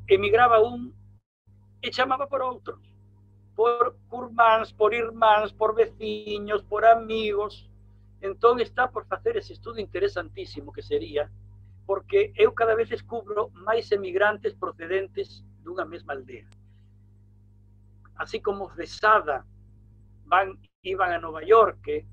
emigraba un e chamaba por outros, por curmáns, por irmáns, por veciños, por amigos. Entón está por facer ese estudo interesantísimo que sería, porque eu cada vez descubro máis emigrantes procedentes dunha mesma aldea. Así como os de Sada iban a Nova York,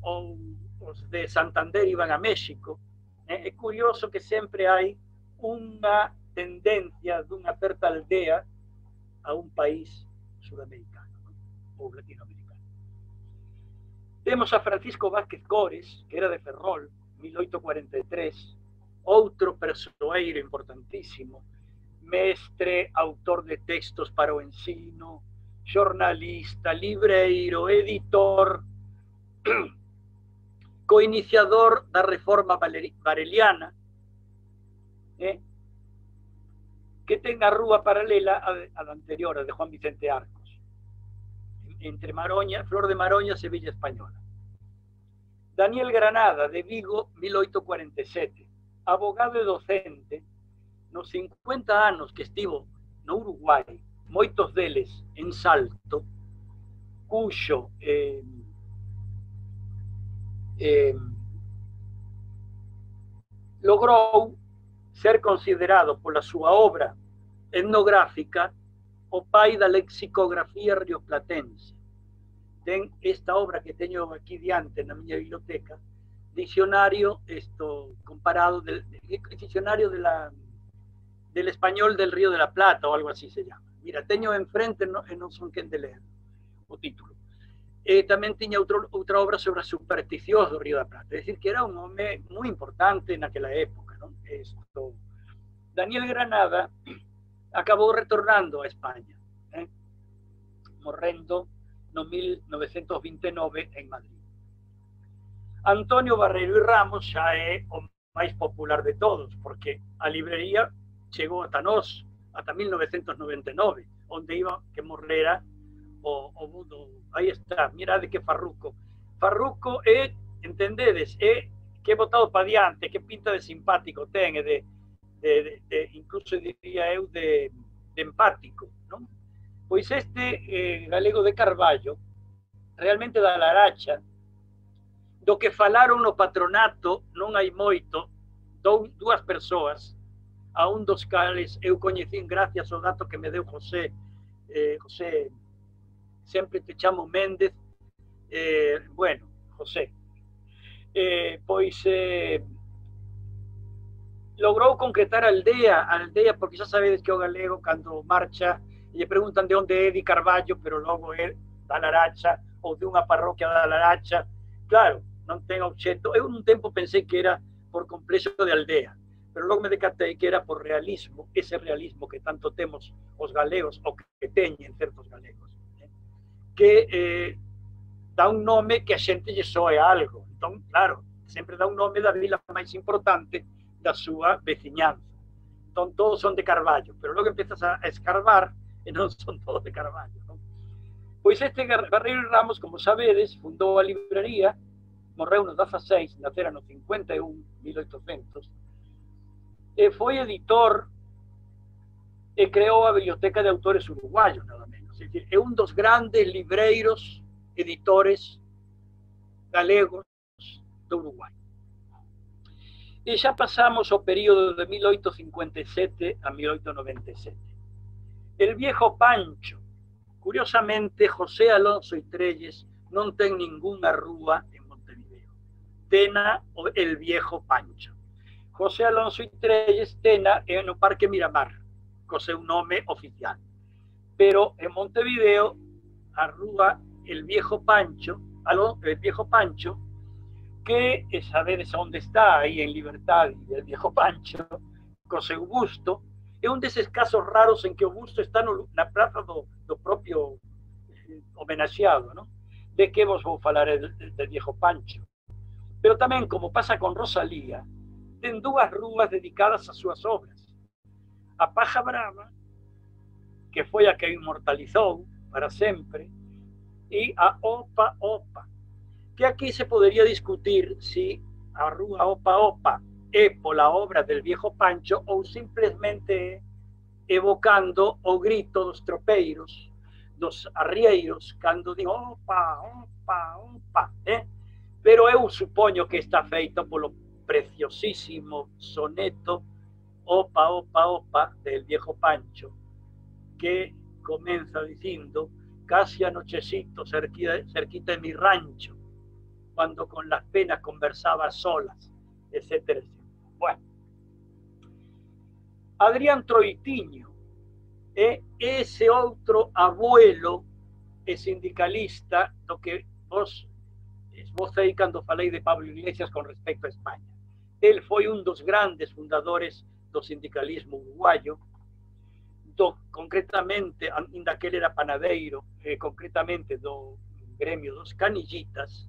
ou os de Santander iban a México. É curioso que sempre hai unha tendencia dunha certa aldea a un país sudamericano, ¿no? Ou latinoamericano. Temos a Francisco Vázquez Cores, que era de Ferrol, 1843, outro persoeiro importantísimo, mestre, autor de textos para o ensino, xornalista, libreiro, editor, coiniciador da reforma vareliana, que ten a rúa paralela a da anterior, a de Juan Vicente Arcos, entre Maroña, Flor de Maroña, Sevilla Española. Daniel Granada, de Vigo, 1847, abogado e docente, nos 50 anos que estivo no Uruguai, moitos deles en Salto, cuxo logrou ser considerado pola súa obra etnográfica o pai da lexicografía rioplatense. Ten esta obra que teño aquí diante na miña biblioteca, diccionario comparado, diccionario del español del Río de la Plata o algo así se llama. Mira, teño enfrente e non son quen de ler o título. Tamén tiña outra obra sobre as supersticións do Río da Plata, é dicir, que era un home moi importante naquela época, non? Daniel Granada acabou retornando a España, morrendo no 1929 en Madrid. Antonio Barreiro y Ramos xa é o máis popular de todos, porque a librería chegou ata nós, ata 1999, onde iba que morrera o aí está, mirade que Farruco. Farruco é, entendedes, é que é botado para diante, que pinta de simpático ten, e incluso diría eu de empático, non? Pois este galego de Carballo, realmente da Laracha, do que falaron no patronato non hai moito, dúas persoas, a un dos cales eu coñecín gracias ao dato que me deu José, José, sempre te chamo Méndez, bueno, José, logrou concretar a aldea, porque xa sabedes que o galego cando marcha lle preguntan de onde é de Carballo, pero logo é da Laracha ou de unha parroquia da Laracha, claro, non ten obxecto. Eu nun tempo pensei que era por complexo de aldea, pero logo me decatei que era por realismo, ese realismo que tanto temos os galegos, ou que teñen certos galegos, que dá un nome que a xente lle soe algo. Entón, claro, sempre dá un nome da vila máis importante da súa veciñanza. Entón, todos son de Carballo, pero logo empezas a escarbar e non son todos de Carballo, non? Pois este Barreiro y Ramos, como sabedes, fundou a librería, morreu no 16, nacera no 51, 1800, e foi editor e creou a Biblioteca de Autores Uruguayos, nada menos. É dicir, é un dos grandes libreiros editores galegos do Uruguai. E xa pasamos ao período de 1857 a 1897. El viejo Pancho, curiosamente, José Alonso y Trelles non ten ningunha rúa en Montevideo. Tena el viejo Pancho. José Alonso y Trelles tena no Parque Miramar, co seu nome oficial. Pero en Montevideo, a rúa el viejo Pancho, que sabedes onde está, aí en Libertad, el viejo Pancho, co seu busto, é un deses casos raros en que o busto está na praza do propio homenaxeado, non? De que vos vou falar del viejo Pancho. Pero tamén, como pasa con Rosalía, ten dúas rúas dedicadas ás súas obras. A Paja Brava, que foi a que inmortalizou para sempre, e a Opa Opa, que aquí se podería discutir si a rúa Opa Opa é pola obra del viejo Pancho ou simplesmente evocando o grito dos tropeiros, dos arrieiros, cando digo opa, opa, opa, pero eu supoño que está feito polo preciosísimo soneto Opa, opa, opa del viejo Pancho, que comeza dicindo: casi anochecito cerquita de mi rancho, cuando con las penas conversaba solas, etcétera, etcétera. Bueno, Adrián Troitiño é ese outro abuelo e sindicalista do que vos esbocei cando falei de Pablo Iglesias con respecto a España. El foi un dos grandes fundadores do sindicalismo uruguayo, concretamente, ainda que ele era panadeiro, concretamente do gremio dos canillitas,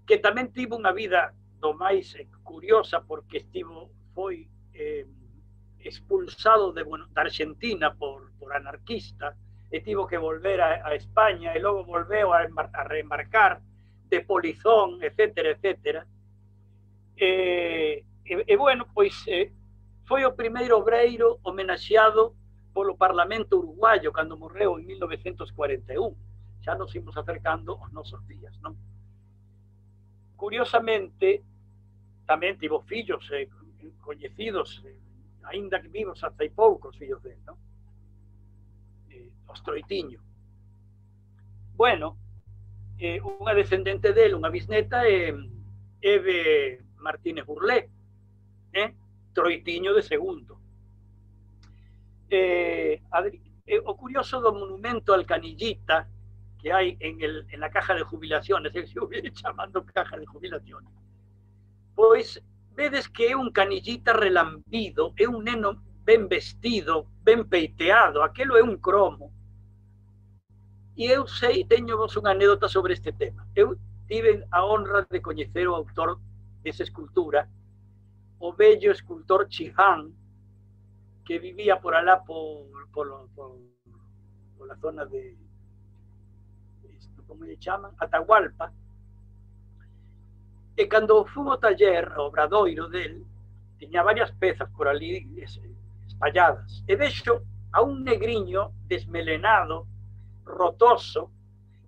que tamén tivo unha vida do máis curiosa, porque foi expulsado de Argentina por anarquista, e tivo que volver a España, e logo volveu a reembarcar de polizón, etcétera, etcétera. Bueno, pois foi o primeiro obreiro homenaxeado polo Parlamento uruguayo cando morreu en 1941. Xa nos imos acercando aos nosos días, non? Curiosamente, tamén tivo fillos coñecidos, aínda que vivos hasta hai poucos fillos dele, non? Os Troitiño. Bueno, unha descendente dele, unha bisneta, é Eve Martínez Burlé, Troitiño de segundo. O curioso do monumento al Canillita que hai en la caja de jubilaciones, que se viene chamando caja de jubilaciones, pois vedes que é un canillita relampido, é un neno ben vestido, ben peiteado, aquelo é un cromo. E eu sei, teño vos unha anécdota sobre este tema. Eu tive a honra de coñecer o autor desa escultura, o bello escultor Chihán, que vivía por alá por la zona de, como lle chaman, Atahualpa. E cando fun ao taller, ao obradoiro del, tiña varias pezas por ali espalladas. E vexo a un negriño desmelenado, rotoso,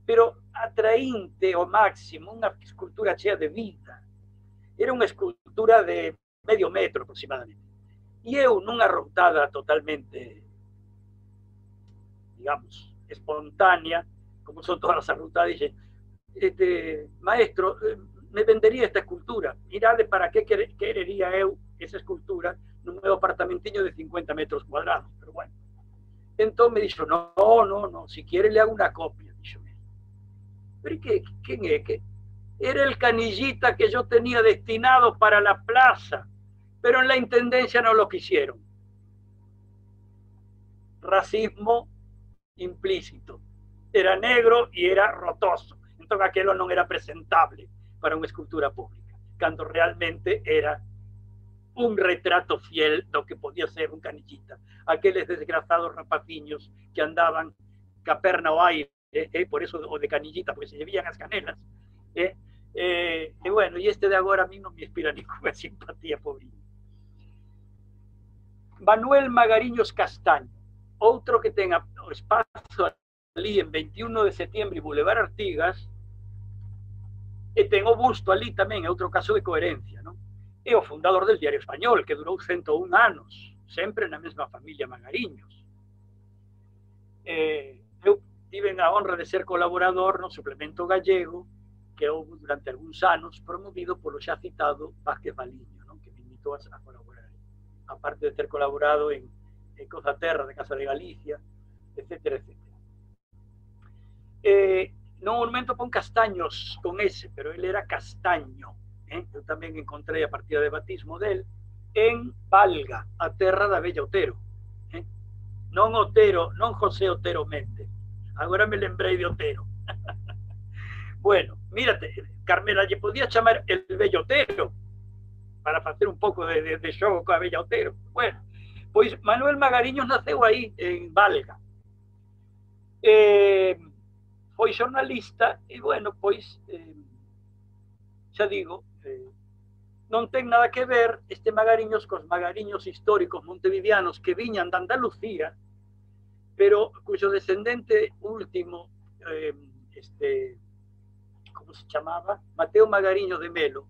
pero atraínte ao máximo, unha escultura chea de vida. Era unha escultura de medio metro aproximadamente. E eu, nunha routada totalmente, digamos, espontánea, como son todas as arroutadas, dixen, maestro, me vendería esta escultura. Mirade para que querería eu esa escultura nun meu apartamentiño de 50 metros cuadrados. Pero bueno. Entón me dixo, no, si quiere le hago una copia. Díxome. Pero quen é? Que era el canillita que yo tenía destinado para la plaza, pero en la intendencia no lo quisieron. Racismo implícito. Era negro y era rotoso. Entón aquelo non era presentable para unha escultura pública, cando realmente era un retrato fiel do que podía ser un canillita. Aqueles desgrazados rapaciños que andaban ca perna ao aire, por eso o de canillita, porque se lle vían as canelas. E bueno, e este de agora a mí non me inspira ninguna simpatía, pobrinho. Manuel Magariños Castaño, outro que ten o espazo ali en 21 de setembro e Boulevard Artigas, e ten o busto ali tamén, é outro caso de coherencia, non? É o fundador del Diario Español, que durou 101 anos, sempre na mesma familia Magariños. Eu tive a honra de ser colaborador no suplemento gallego, que houve durante algúns anos, promovido polo xa citado Vázquez Valiño, non? Que me invitou a colaborar. Aparte de ter colaborado en Cosa Terra, de Casa de Galicia, etcétera, etcétera. No monumento pon Castaños con ese, pero él era Castaño. Eu tamén encontrei a partida de batismo del en Valga, a terra da Bella Otero. Non Otero, non José Otero Méndez. Agora me lembrei de Otero. Bueno, mírate, Carmela, lle podía chamar el Bello Otero para facer un pouco de xogo coa Bella Otero. Bueno, pois Manuel Magariños naceu aí en Valga. Foi xornalista e, bueno, pois, xa digo, non ten nada que ver este Magariños cos Magariños históricos montevideanos que viñan de Andalucía, pero cuxo descendente último, como se chamaba? Mateo Magariño de Melo,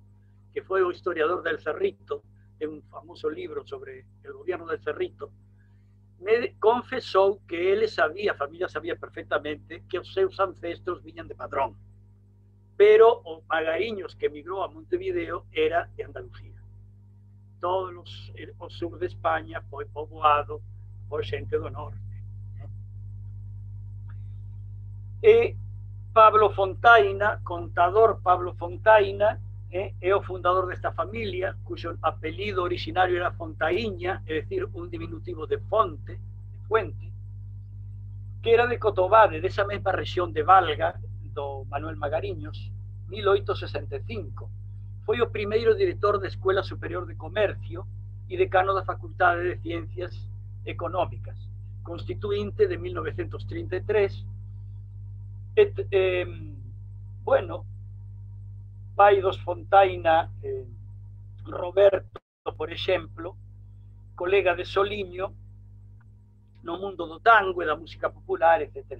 que foi o historiador del Cerrito, en un famoso libro sobre el gobierno del Cerrito, me confesou que ele sabía, a familia sabía perfectamente que os seus ancestros viñan de Padrón, pero o Magariños que emigrou a Montevideo era de Andalucía. Todo o sur de España foi poboado por xente do norte. E Pablo Fontaina, contador Pablo Fontaina, é o fundador desta familia, cuxo apelido originario era Fontaíña, é dicir, un diminutivo de fonte, de fuente, que era de Cotobade, desa mesma rexión de Valga, do Manuel Magariños, 1865. Foi o primeiro director da Escuela Superior de Comercio e decano da Facultade de Ciencias Económicas, constituinte de 1933. Bueno, pai dos Fontaina, Roberto, por exemplo, colega de Soliño no mundo do tango e da música popular, etc.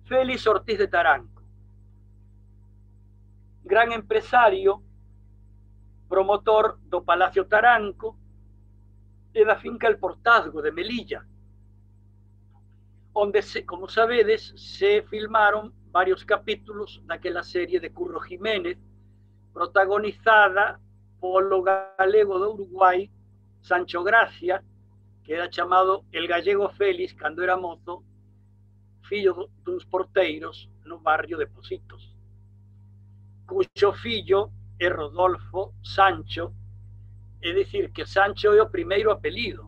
Félix Ortiz de Taranco, gran empresario, promotor do Palacio Taranco e da finca El Portazgo de Melilla, onde, como sabedes, se filmaron varios capítulos daquela serie de Curro Jiménez, protagonizada polo galego do Uruguai, Sancho Gracia, que era chamado el gallego Félix cando era mozo, fillo duns porteiros no barrio de Positos, cuxo fillo é Rodolfo Sancho, é dicir que Sancho é o primeiro apelido,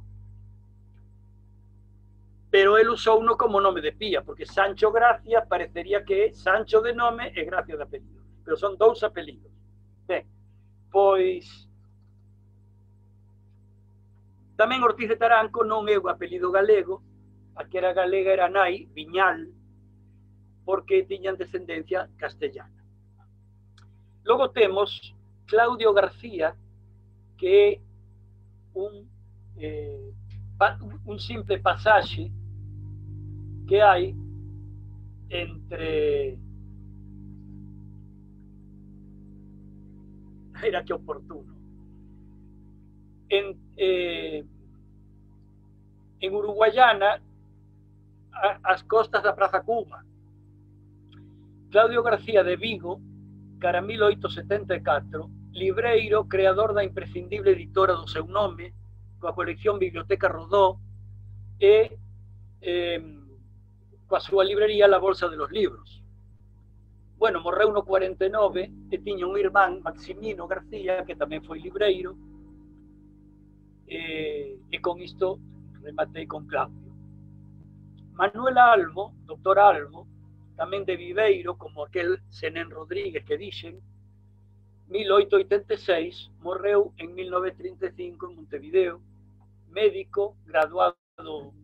pero él usou uno como nome de pía, porque Sancho Gracia parecería que é Sancho de nome e Gracia de apelido, pero son dous apelidos. Ben, pois tamén Ortiz de Taranco non é o apelido galego, a que era galega era nai, Viñal, porque tiñan descendencia castellana. Logo temos Claudio García, que é un simple pasaxe que hai entre... Era que oportuno. En Uruguayana, as costas da Praza Cuba. Claudio García de Vigo, cara 1874, libreiro, creador da imprescindible editora do seu nome, coa colección Biblioteca Rodó, e coa súa librería La Bolsa de los Libros. Bueno, morreu no 49 e tiña un irmán, Maximino García, que tamén foi libreiro, e con isto rematei con Claudio. Manuel Albo, doctor Albo, tamén de Viveiro, como aquel Senén Rodríguez que dixen, 1886, morreu en 1935 en Montevideo, médico, graduado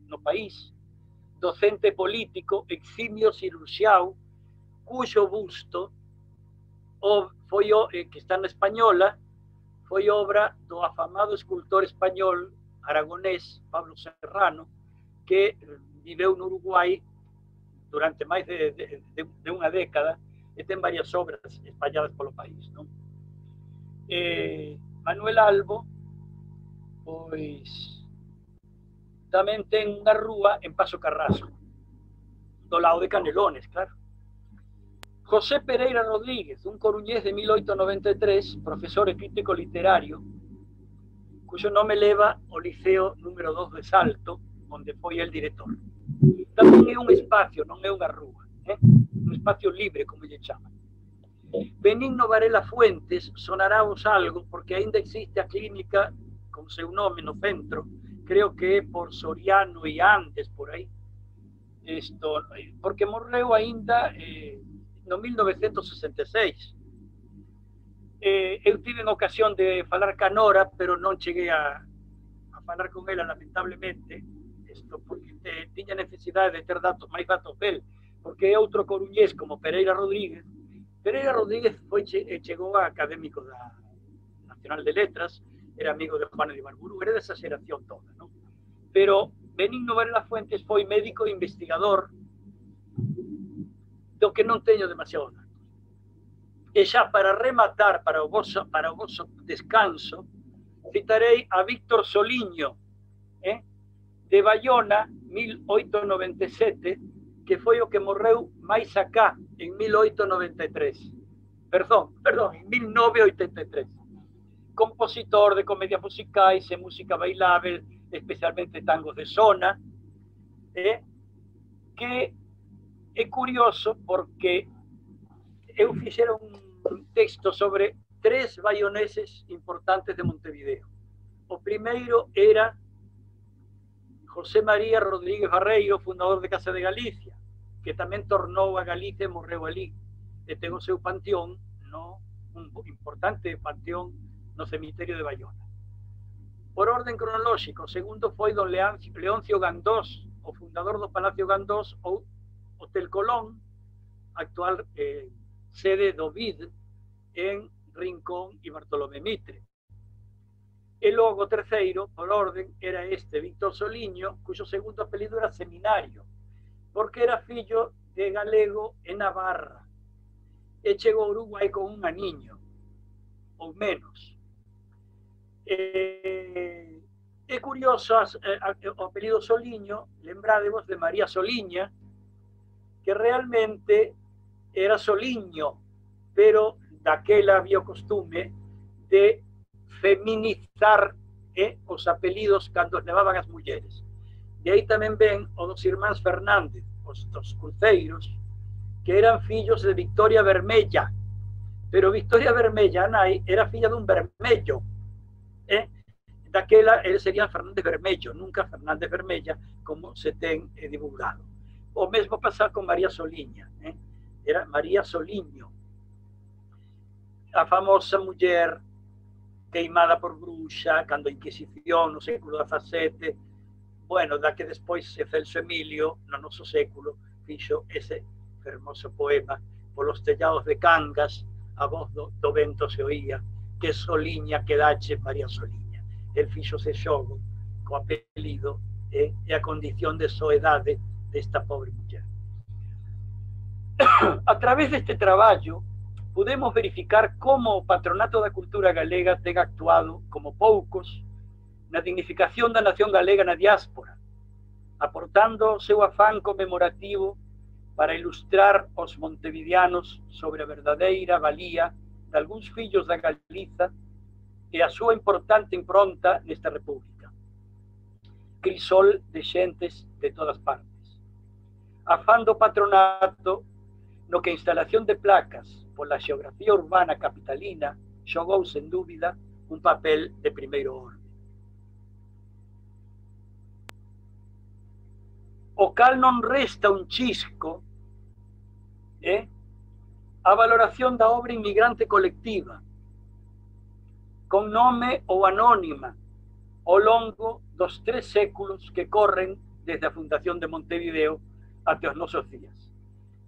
no país, docente político, eximio cirurxiao, cuxo busto foi que está na Española, foi obra do afamado escultor español aragonés Pablo Serrano, que viveu no Uruguai durante máis de unha década e ten varias obras espalladas polo país, non? Manuel Albo, pois, tamén ten unha rúa en Paso Carrasco, do lado de Canelones, claro. José Pereira Rodríguez, un coruñés de 1893, profesor e crítico literario, cuxo nome leva o Liceo número 2 de Salto, onde foi el director. Tamén é un espacio, non é unha rúa, un espacio libre, como lle chaman. Benigno Varela Fuentes, sonaráos algo, porque ainda existe a clínica con seu nome no centro, creo que é por Soriano e Andes, por aí, porque morreu ainda no 1966. Eu tive ocasión de falar ca Nora, pero non cheguei a falar con ela, lamentablemente, porque tiña necesidade de ter máis datos del, porque é outro coruñés como Pereira Rodríguez. Pereira Rodríguez chegou a académico da Nacional de Letras, era amigo de Juan de Ibarburu, era desa xeración toda, non? Pero Benigno Varela Fuentes foi médico e investigador, do que non teño demasiado datos. E xa para rematar, para o vosso descanso, citarei a Víctor Soliño, de Bayona, 1897, que foi o que morreu máis acá, en 1893. Perdón, en 1983. Compositor de comedias musicais e música bailável, especialmente tangos de zona, que é curioso porque eu fixera un texto sobre 3 baioneses importantes de Montevideo. O primeiro era José María Rodríguez Barreiro, fundador de Casa de Galicia, que tamén tornou a Galicia e morreu ali, e ten o seu panteón, un importante panteón no cemiterio de Bayona. Por orden cronolóxico, o segundo foi don Leoncio Gandós, o fundador do Palacio Gandós, ou Hotel Colón, actual sede do BID en Rincón e Bartolomé Mitre. E logo o terceiro, por orden, era Víctor Soliño, cuxo segundo apelido era Seminario, porque era fillo de galego e Navarra, e chegou a Uruguai con un aniño, ou menos. É curioso o apelido Soliño, lembradevos de María Soliña, que realmente era Soliño, pero daquela había o costume de feminizar os apelidos cando os levaban as mulleres. E aí tamén ven os dos irmáns Fernández, os dos cruceiros, que eran fillos de Victoria Vermella, pero Victoria Vermella, a nai, era filla dun vermello, daquela eles serían Fernández Vermello, nunca Fernández Vermella, como se ten divulgado. O mesmo pasa con María Soliña, era María Soliño, a famosa muller queimada por bruxa, cando a Inquisición no século XVII, bueno, da que despois Celso Emilio, no noso século, fixo ese fermoso poema polos tellados de Cangas, a voz do vento se oía, que Soliña quedache María Soliña. El fixo ese xogo co apelido e a condición de soedade desta pobre muller. A través deste traballo, podemos verificar como o Patronato da Cultura Galega ten actuado como poucos na dignificación da nación galega na diáspora, aportando o seu afán conmemorativo para ilustrar os montevideanos sobre a verdadeira valía de algúns fillos da Galiza e a súa importante impronta nesta república. Crisol de xentes de todas partes. Afán do patronato no que a instalación de placas pola xeografía urbana capitalina xogou, sen dúbida, un papel de primeiro orde. O cal non resta un chisco a valoración da obra inmigrante colectiva, con nome ou anónima, ao longo dos 3 séculos que corren desde a fundación de Montevideo até os nosos días.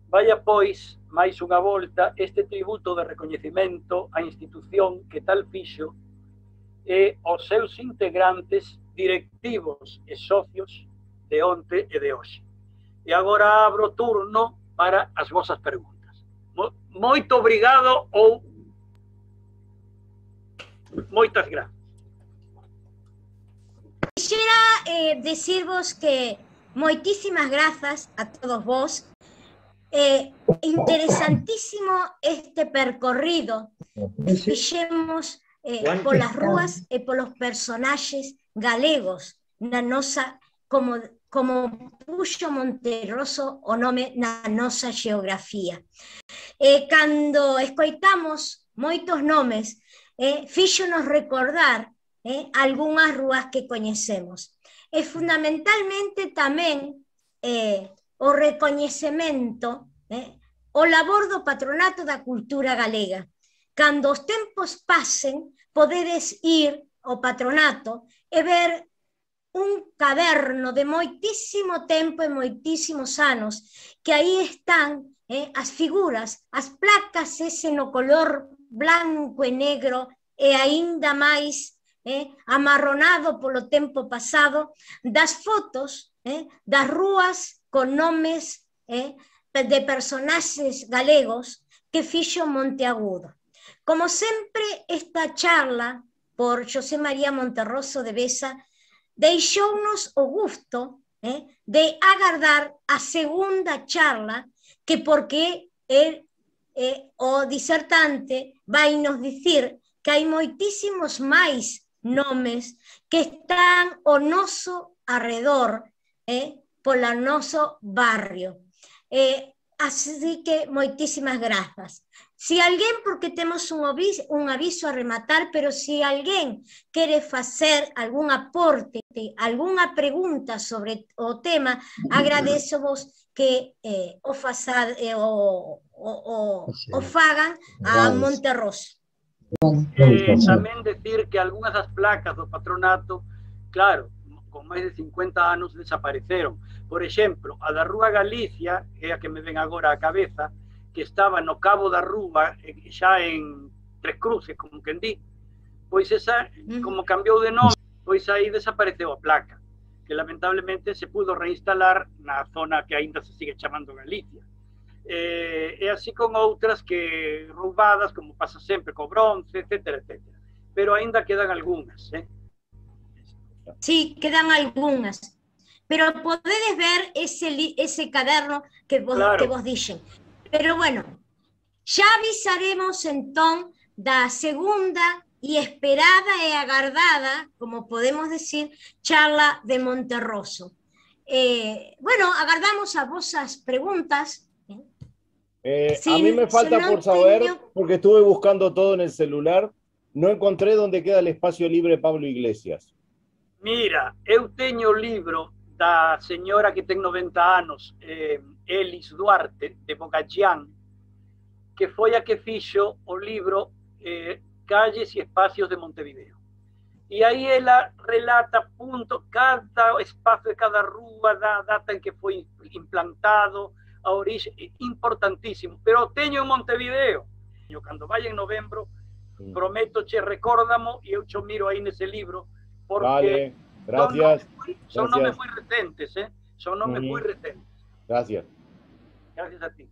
Vaya, pois, máis unha volta este tributo de recoñecemento á institución que tal fixo e aos seus integrantes directivos e socios de onte e de hoxe. E agora abro turno para as vosas preguntas. Moito obrigado ou moitas gracias. Quixera decirvos que moitísimas grazas a todos vos. Interesantísimo este percorrido que fixemos polas rúas e polos personaxes galegos na nosa, como puxo Monterroso o nome na nosa xeografía. Cando escoitamos moitos nomes, fíxonos recordar algunhas rúas que coñecemos. E fundamentalmente tamén o recoñecemento, o labor do Patronato da Cultura Galega. Cando os tempos pasen, podedes ir ao patronato e ver un caderno de moitísimo tempo e moitísimos anos, que aí están as figuras, as placas ese no color blanco e negro e aínda máis amarronado polo tempo pasado, das fotos das rúas con nomes de personaxes galegos que fixo Monteagudo. Como sempre, esta charla por José María Monterroso de Besa deixounos o gusto de agardar a segunda charla, que porque o disertante vai nos dicir que hai moitísimos máis nomes que están ao noso arredor, polo noso barrio. Así que moitísimas grazas. Si alguén, porque temos un aviso a rematar, pero si alguén quere facer algún aporte, algunha pregunta sobre o tema, agradecovos que o fagan a Monterroso. Tamén decir que algunhas das placas do patronato, claro, con máis de 50 anos desapareceron. Por exemplo, a da Rúa Galicia, que é a que me ven agora á cabeza, que estaba no cabo da Rúa, xa en Tres Cruces, como quen di, pois esa, como cambiou de nome, pois aí desapareceu a placa, que lamentablemente se pudo reinstalar na zona que aínda se sigue chamando Galicia. E así con outras que roubadas, como pasa sempre co bronce, etcétera, etcétera. Pero aínda quedan algunhas, Sí, quedan algunhas. Pero podedes ver ese caderno que vos dixen. Pero bueno, xa avisaremos entón da segunda y esperada e agardada, como podemos decir, charla de Monterroso. Bueno, agardamos a vosas preguntas. A mí me falta por saber, porque estuve buscando todo en el celular, no encontré dónde queda el espacio libre Pablo Iglesias. Mira, eu teño o libro da señora que ten 90 anos, Elis Duarte, de Bogallán, que foi a que fixo o libro Calles e Espacios de Montevideo. E aí ela relata cada espacio de cada rúa, da data en que foi implantado, a orixe, importantísimo. Pero teño en Montevideo. Eu, cando vaya en novembro, prometo che recórdamo e eu cho miro aí nese libro, porque vale, gracias. Son nomes moi recentes, son nomes moi recentes. Gracias. Gracias a ti.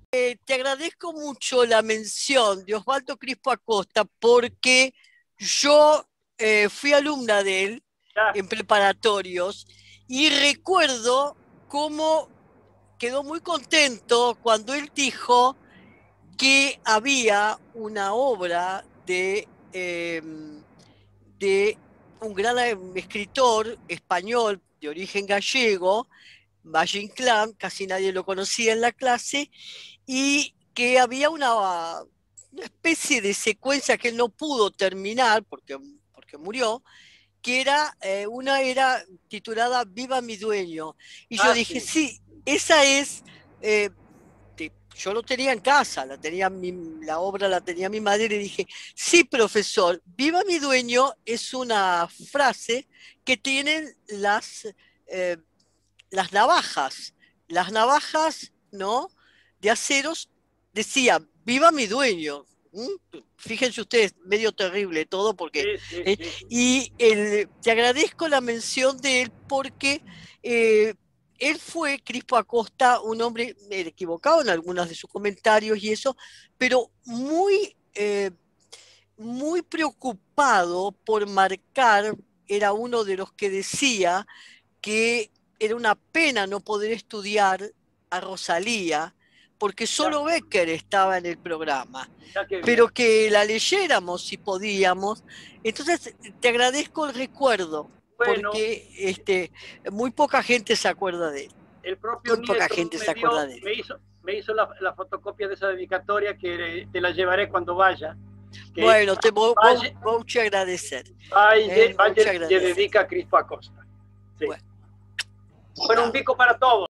Te agradezco mucho la mención de Osvaldo Crispo Acosta, porque yo fui alumna de él en preparatorios y recuerdo cómo quedó muy contento cuando él dijo que había una obra de un gran escritor español de origen gallego, Valle Inclán, casi nadie lo conocía en la clase, y que había una especie de secuencia que él no pudo terminar porque murió, que era titulada Viva mi dueño. Y yo dije, sí, esa es, yo lo tenía en casa, la obra la tenía mi madre, y le dije, sí, profesor, Viva mi dueño es una frase que tienen las navajas, ¿no?, de aceros, decía, viva mi dueño. Fíjense ustedes, medio terrible todo, porque y te agradezco la mención de él, porque él fue, Crispo Acosta, un hombre equivocado en algunos de sus comentarios y eso, pero muy preocupado por marcar, era uno de los que decía que era una pena no poder estudiar a Rosalía, porque solo Becker estaba en el programa, pero que la leyéramos si podíamos. Entonces, te agradezco el recuerdo, porque muy poca gente se acuerda de él. El propio muy poca gente se acuerda de él. Me hizo la fotocopia de esa dedicatoria, que te la llevaré cuando vaya. Bueno, te voy a agradecer. Vaya, te dedica a Crispo Acosta. Sí. Bueno, un pico para todos.